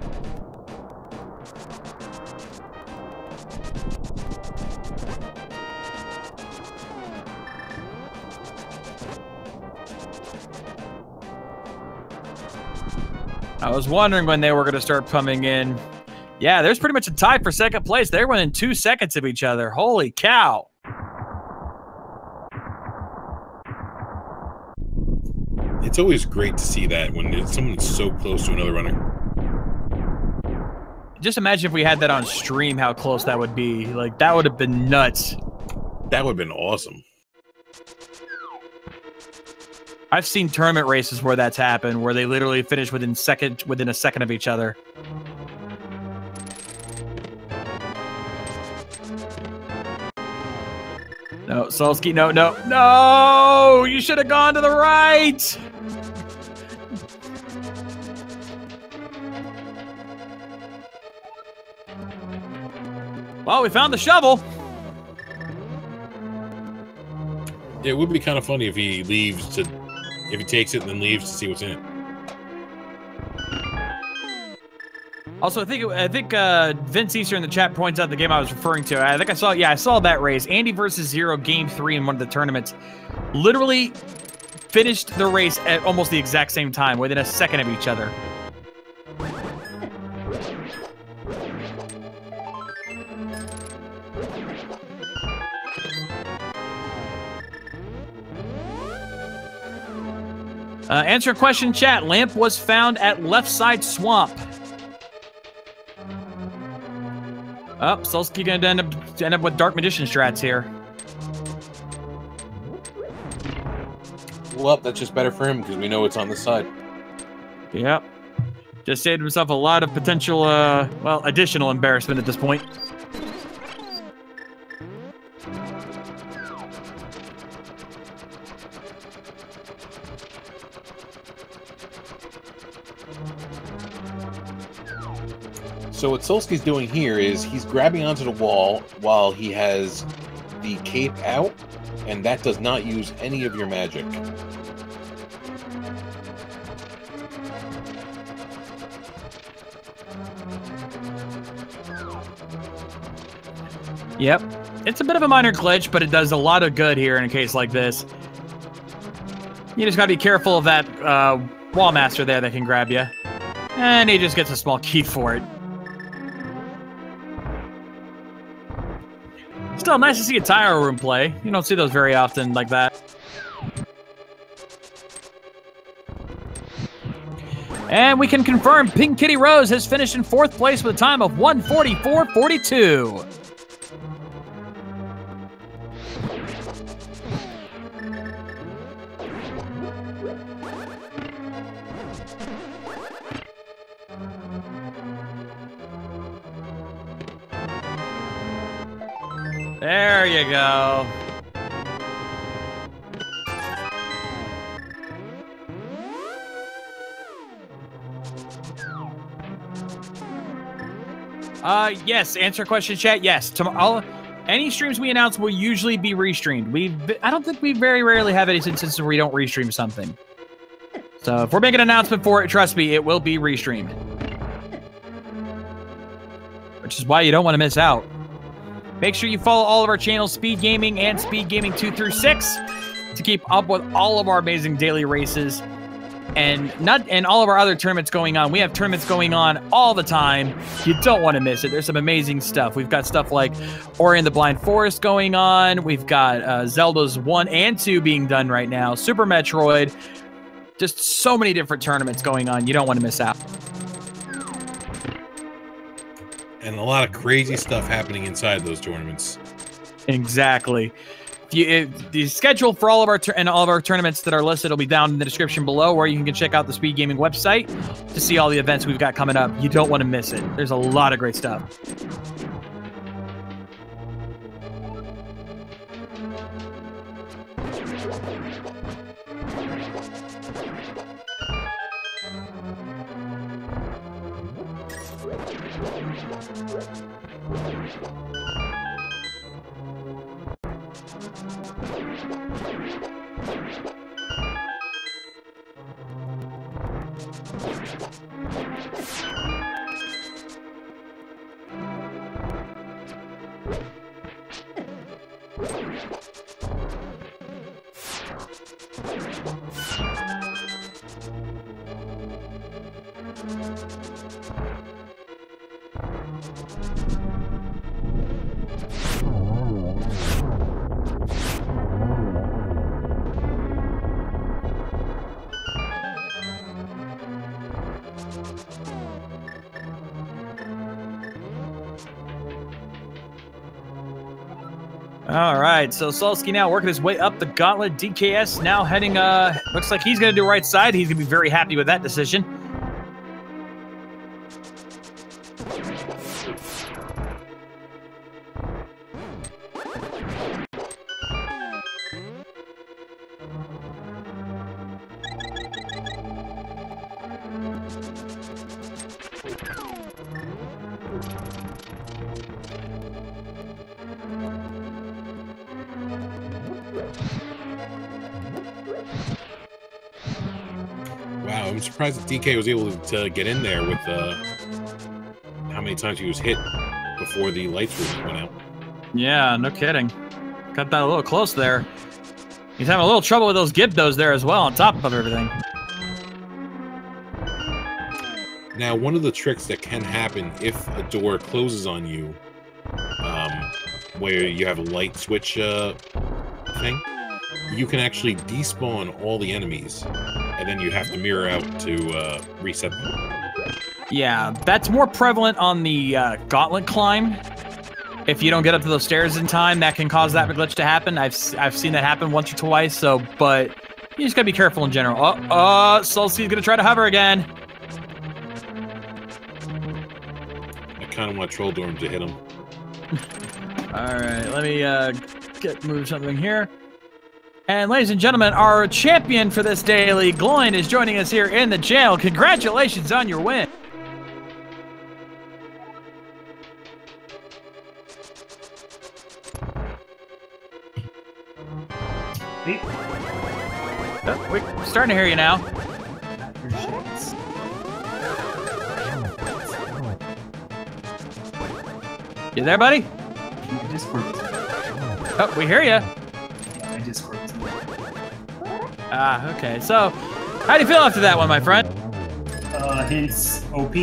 I was wondering when they were going to start coming in. Yeah, there's pretty much a tie for second place. They're within 2 seconds of each other. Holy cow. It's always great to see that when someone's so close to another runner. Just imagine if we had that on stream, how close that would be. Like, that would have been nuts. That would have been awesome. I've seen tournament races where that's happened, where they literally finish within a second of each other. No, Sulsky, no, no, no! You should have gone to the right! Well, we found the shovel. It would be kind of funny if he takes it and then leaves to see what's in it. Also, I think Vince Easter in the chat points out the game I was referring to. I think I saw that race. Andy versus Zero, Game 3 in one of the tournaments. Literally finished the race at almost the exact same time, within a second of each other. Answer a question, chat. Lamp was found at left side swamp. Oh, Sulsky gonna end up with Dark Magician strats here. Well, that's just better for him because we know it's on the side. Yep. Just saved himself a lot of potential, well, additional embarrassment at this point. So what Sulsky's doing here is he's grabbing onto the wall while he has the cape out, and that does not use any of your magic. Yep. It's a bit of a minor glitch, but it does a lot of good here in a case like this. You just gotta be careful of that wall master there that can grab you. And he just gets a small key for it. Still, nice to see a tire room play. You don't see those very often like that. And we can confirm Pink Kitty Rose has finished in 4th place with a time of 1:44.42. There you go. Yes, answer question, chat. Yes, tomorrow. Any streams we announce will usually be restreamed. I don't think we very rarely have any instances where we don't restream something. So if we're making an announcement for it, trust me, it will be restreamed. Which is why you don't want to miss out. Make sure you follow all of our channels, Speed Gaming and Speed Gaming 2 through 6, to keep up with all of our amazing daily races and all of our other tournaments going on. We have tournaments going on all the time. You don't want to miss it. There's some amazing stuff. We've got stuff like Ori and the Blind Forest going on. We've got Zelda's 1 and 2 being done right now. Super Metroid. Just so many different tournaments going on. You don't want to miss out. And a lot of crazy stuff happening inside those tournaments. Exactly. The schedule for all of our tournaments that are listed will be down in the description below, where you can check out the Speed Gaming website to see all the events we've got coming up. You don't want to miss it. There's a lot of great stuff. All right, so Solsky now working his way up the gauntlet. DKS now heading, looks like he's going to do right side. He's going to be very happy with that decision. Wow, I'm surprised that DK was able to get in there with how many times he was hit before the lights went out. Yeah, no kidding. Got that a little close there. He's having a little trouble with those Gibdos there as well, on top of everything. Now, one of the tricks that can happen if a door closes on you, where you have a light switch thing, you can actually despawn all the enemies, and then you have to mirror out to reset them. Yeah, that's more prevalent on the gauntlet climb. If you don't get up to those stairs in time, that can cause that glitch to happen. I've seen that happen once or twice, so, but you just gotta be careful in general. Solsky's gonna try to hover again. I kind of want Troll Dorm to hit him. Alright, let me move something here. And ladies and gentlemen, our champion for this daily, Gloin, is joining us here in the jail. Congratulations on your win. Oh, we're starting to hear you now. You there, buddy? Oh, we hear you. Ah, okay. So, how do you feel after that one, my friend? Hence OP.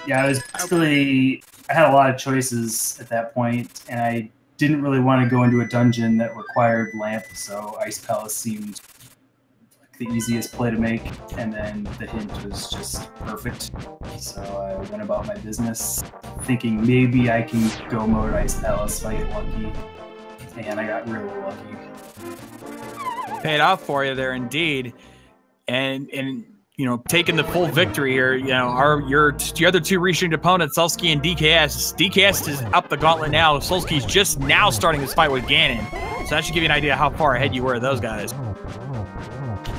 Yeah, I was basically, I had a lot of choices at that point, and I didn't really want to go into a dungeon that required lamp, so Ice Palace seemed like the easiest play to make, and then the hint was just perfect. So I went about my business thinking maybe I can go mode Ice Palace if I get lucky, and I got really lucky. Paid off for you there, indeed. And you know, taking the full victory here. You know, your other two restreamed opponents, Solsky and DKS. DKS is up the gauntlet now. Solsky's just now starting his fight with Ganon. So that should give you an idea how far ahead you were of those guys.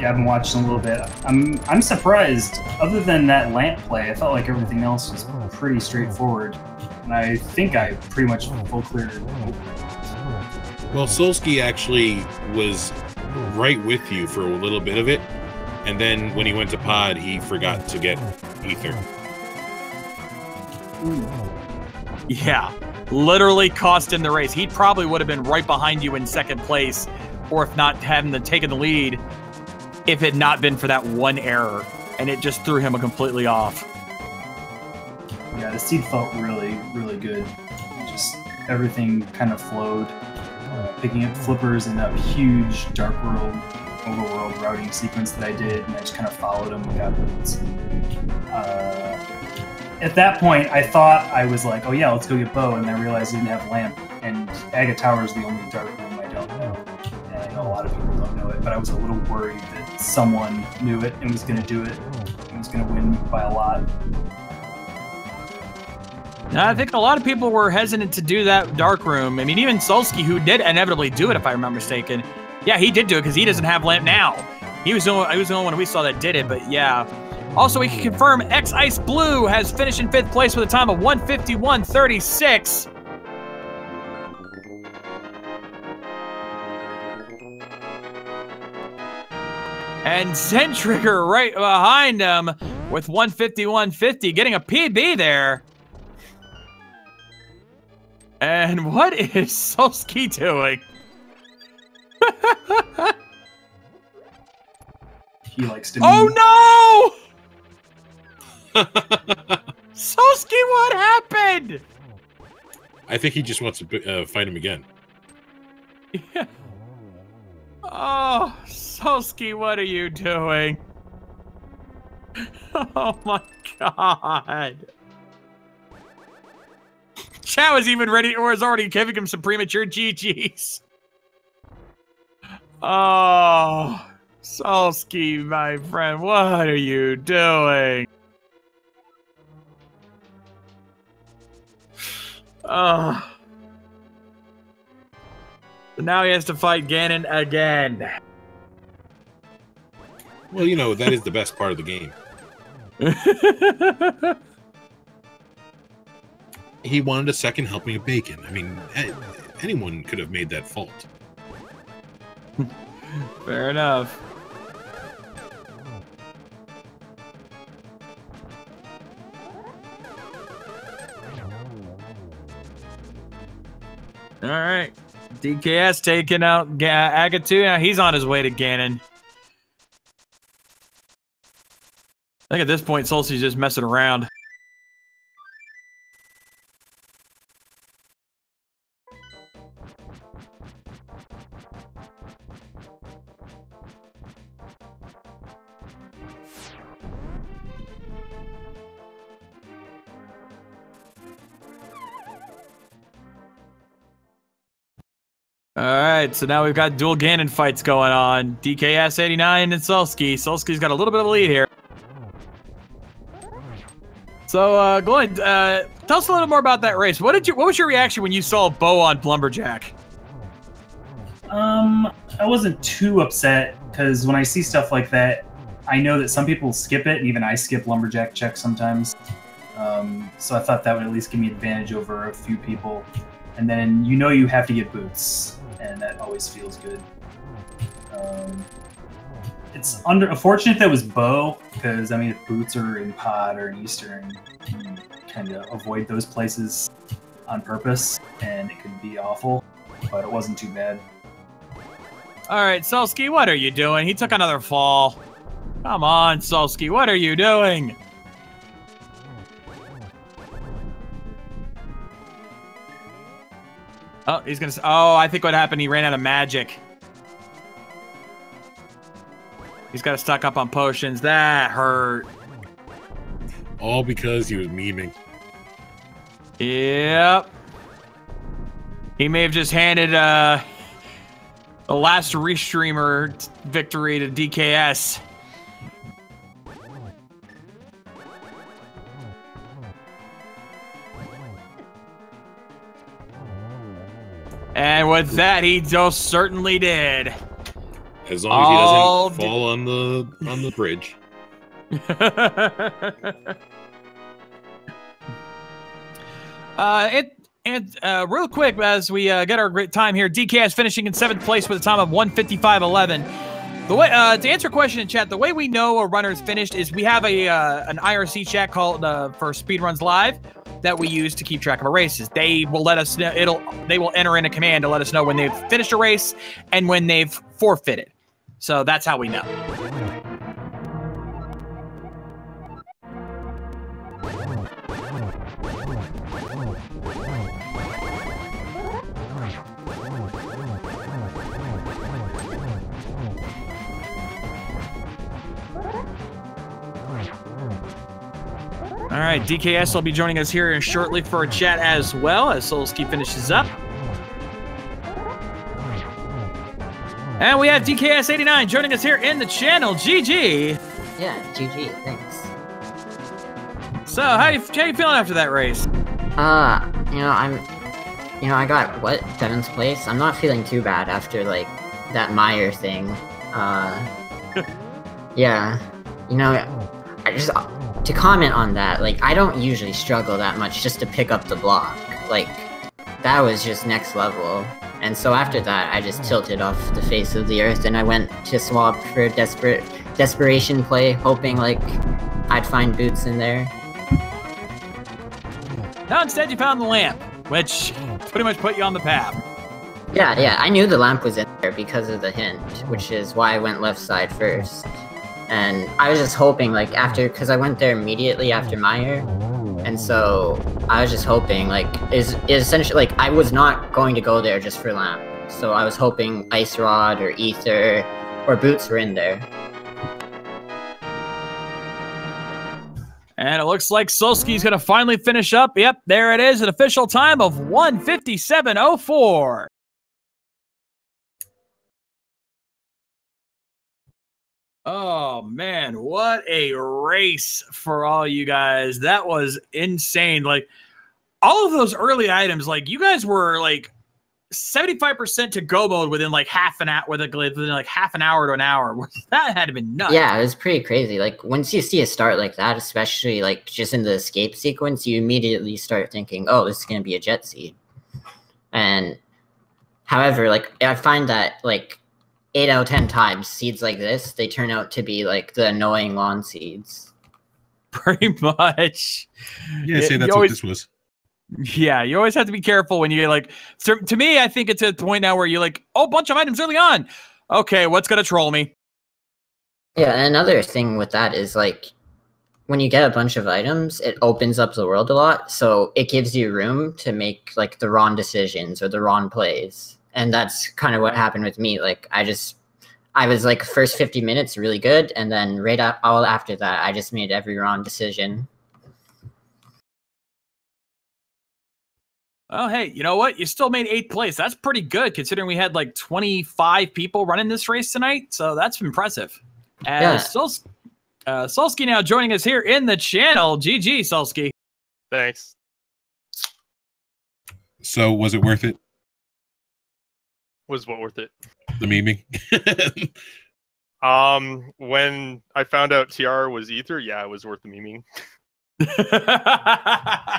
Yeah, I've been watching a little bit. I'm surprised. Other than that lamp play, I felt like everything else was pretty straightforward, and I think I pretty much full cleared it. Well, Solsky actually was right with you for a little bit of it, and then when he went to pod, he forgot to get ether. Yeah, literally cost him the race. He probably would have been right behind you in second place, or if not having taken the lead, if it had not been for that one error, and it just threw him completely off. Yeah, the seed felt really, really good. Just everything kind of flowed. Picking up flippers in a huge Dark World, Overworld routing sequence that I did, and I just kind of followed them and got boots. At that point, I thought I was like, oh yeah, let's go get Bo, and then I realized I didn't have Lamp, and Agate Tower is the only Dark Room I don't know. And I know a lot of people don't know it, but I was a little worried that someone knew it and was going to do it, and was going to win by a lot. Now, I think a lot of people were hesitant to do that dark room. I mean, even Solsky, who did inevitably do it, if I remember mistaken. Yeah, he did do it because he doesn't have Lamp now. He was the only one we saw that did it, but yeah. Also, we can confirm X Ice Blue has finished in 5th place with a time of 1:51.36. And Zen Trigger right behind him with 1:51.50, getting a PB there. And what is Solsky doing? He likes to. Oh no! Solsky, what happened? I think he just wants to fight him again. Yeah. Oh, Solsky, what are you doing? Oh my god. Chow is even ready, or is already giving him some premature GGs. Oh, Solsky, my friend, what are you doing? Oh. So now he has to fight Ganon again. Well, you know, that is the best part of the game. He wanted a second helping of bacon. I mean, anyone could have made that fault. Fair enough. All right. DKS taking out Agatu. Now he's on his way to Ganon. I think at this point, Solsky's just messing around. All right, so now we've got dual Ganon fights going on. DKS 89 and Solsky. Solsky's got a little bit of a lead here. So, Glenn, tell us a little more about that race. What was your reaction when you saw Bo on Lumberjack? I wasn't too upset because when I see stuff like that, I know that some people skip it, and even I skip Lumberjack checks sometimes. So I thought that would at least give me advantage over a few people. And then you know you have to get boots, and that always feels good. It's unfortunate that it was Bo, because I mean, if boots are in Pod or in Eastern, you kind of avoid those places on purpose, and it could be awful. But it wasn't too bad. All right, Solsky, what are you doing? He took another fall. Come on, Solsky, what are you doing? Oh, he's gonna. Oh, I think what happened, he ran out of magic. He's got to stock up on potions. That hurt. All because he was memeing. Yep. He may have just handed the last restreamer victory to DKS. And with that, he most certainly did. As long as he doesn't fall on the bridge. Real quick, as we get our great time here, DKS finishing in 7th place with a time of 1:55.11. The way to answer a question in chat, the way we know a runner's finished is we have an IRC chat called for Speedruns Live that we use to keep track of our races. They will let us know. They will enter in a command to let us know when they've finished a race and when they've forfeited. So that's how we know. All right, DKS will be joining us here shortly for a chat as well as Solsky finishes up. And we have DKS89 joining us here in the channel. GG. Yeah, GG. Thanks. So, how you feeling after that race? I got, 7th place? I'm not feeling too bad after, like, that Meyer thing. Yeah. To comment on that, like, I don't usually struggle that much just to pick up the block. Like, that was just next level. And so after that, I just tilted off the face of the earth and I went to swap for a desperation play, hoping, like, I'd find boots in there. Now instead you found the lamp, which pretty much put you on the path. Yeah, I knew the lamp was in there because of the hint, which is why I went left side first. And I was just hoping, like, because I went there immediately after Meyer, and so I was just hoping, like, is essentially, like, I was not going to go there just for lamp. So I was hoping Ice Rod or Ether or boots were in there. And it looks like Solsky's going to finally finish up. Yep, there it is, an official time of 1:57.04. Oh, man, what a race for all you guys. That was insane. Like, all of those early items, like, you guys were, like, 75% to go mode within, like, half an hour, within, like, half an hour to an hour. That had to be nuts. Yeah, it was pretty crazy. Like, once you see a start like that, especially, like, just in the escape sequence, you immediately start thinking, oh, this is going to be a jet seed. And, however, like, I find that, like, 8 out of 10 times, seeds like this, they turn out to be like the annoying lawn seeds. Pretty much. Yeah, say that's what this was. Yeah, you always have to be careful when you get, like, to me, I think it's at the point now where you're like, oh, bunch of items early on. Okay, what's going to troll me? Yeah, and another thing with that is, like, when you get a bunch of items, it opens up the world a lot, so it gives you room to make, like, the wrong decisions or the wrong plays. And that's kind of what happened with me. Like, I was like first 50 minutes really good, and then all after that, I just made every wrong decision. Oh, hey, you know what? You still made 8th place. That's pretty good considering we had like 25 people running this race tonight. So that's impressive. Yeah. Solsky now joining us here in the channel. GG, Solsky. Thanks. So was it worth it? Was what worth it? The memeing? When I found out TR was Ether, yeah, it was worth the memeing.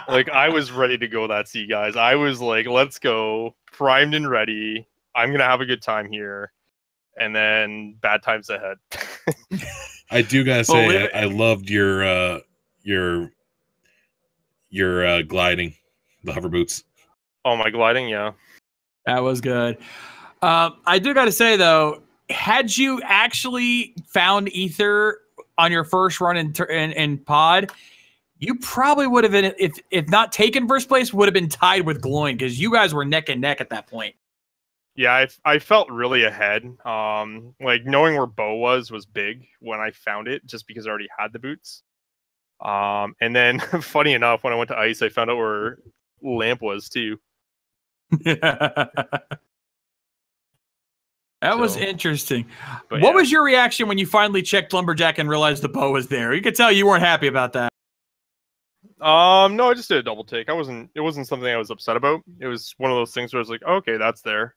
Like, I was ready to go that sea, guys. I was like, let's go, primed and ready. I'm gonna have a good time here. And then bad times ahead. I do gotta say, I loved your gliding, the hover boots. Oh, my gliding, yeah. That was good. I do got to say, though, had you actually found Ether on your first run in pod, you probably would have been, if not taken first place, would have been tied with Gloin because you guys were neck and neck at that point. Yeah, I felt really ahead. Like, knowing where Bo was big when I found it, just because I already had the boots. And then, funny enough, when I went to Ice, I found out where Lamp was, too. That was interesting. What was your reaction when you finally checked Lumberjack and realized the bow was there? You could tell you weren't happy about that. No, I just did a double take. It wasn't something I was upset about. It was one of those things where I was like, okay, that's there.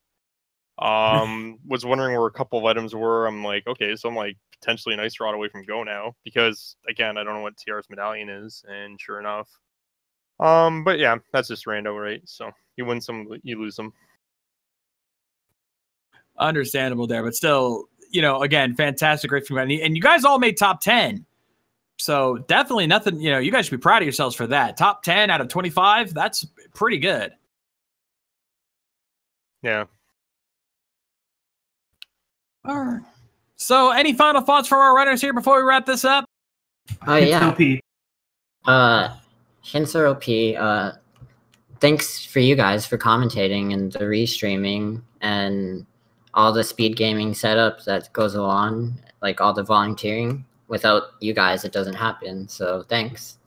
Was wondering where a couple of items were. I'm like, okay, so I'm like potentially an ice rod away from go now because again, I don't know what TR's medallion is, and sure enough. But yeah, that's just rando, right? So you win some, you lose some. Understandable there, but still, you know, again, fantastic, great from you. And you guys all made top 10. So definitely nothing, you know, you guys should be proud of yourselves for that. Top 10 out of 25, that's pretty good. Yeah. All right. So any final thoughts from our runners here before we wrap this up? Oh, yeah. Hints are OP. Thanks for you guys for commentating and the restreaming and all the speed gaming setup that goes along, like all the volunteering. Without you guys, it doesn't happen. So thanks.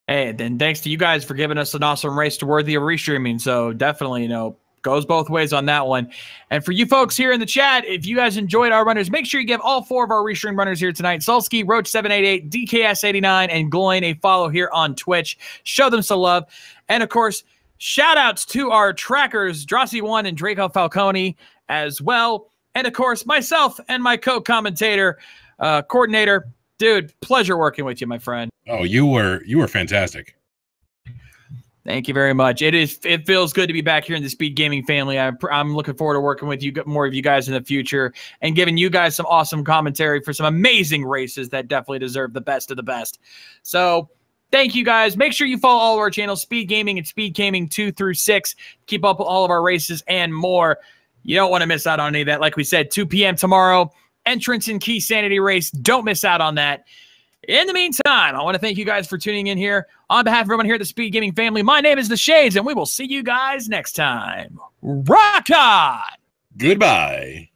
Hey, then thanks to you guys for giving us an awesome race to worthy of restreaming. So definitely, you know, goes both ways on that one. And for you folks here in the chat, if you guys enjoyed our runners, make sure you give all 4 of our restream runners here tonight, Sulsky, Roach788, DKS89, and Gloin, a follow here on Twitch. Show them some love. And of course, shout outs to our trackers, Drossi1 and Draco Falcone as well. And of course, myself and my co-commentator, coordinator, dude, pleasure working with you, my friend. Oh, you were fantastic. Thank you very much. It feels good to be back here in the Speed Gaming family. I'm looking forward to working with you, more of you guys in the future, and giving you guys some awesome commentary for some amazing races that definitely deserve the best of the best. So thank you guys. Make sure you follow all of our channels, Speed Gaming and Speed Gaming 2 through 6. Keep up with all of our races and more. You don't want to miss out on any of that. Like we said, 2 p.m. tomorrow, entrance in Key Sanity race. Don't miss out on that. In the meantime, I want to thank you guys for tuning in here. On behalf of everyone here at the Speed Gaming family, my name is The Shades, and we will see you guys next time. Rock on! Goodbye.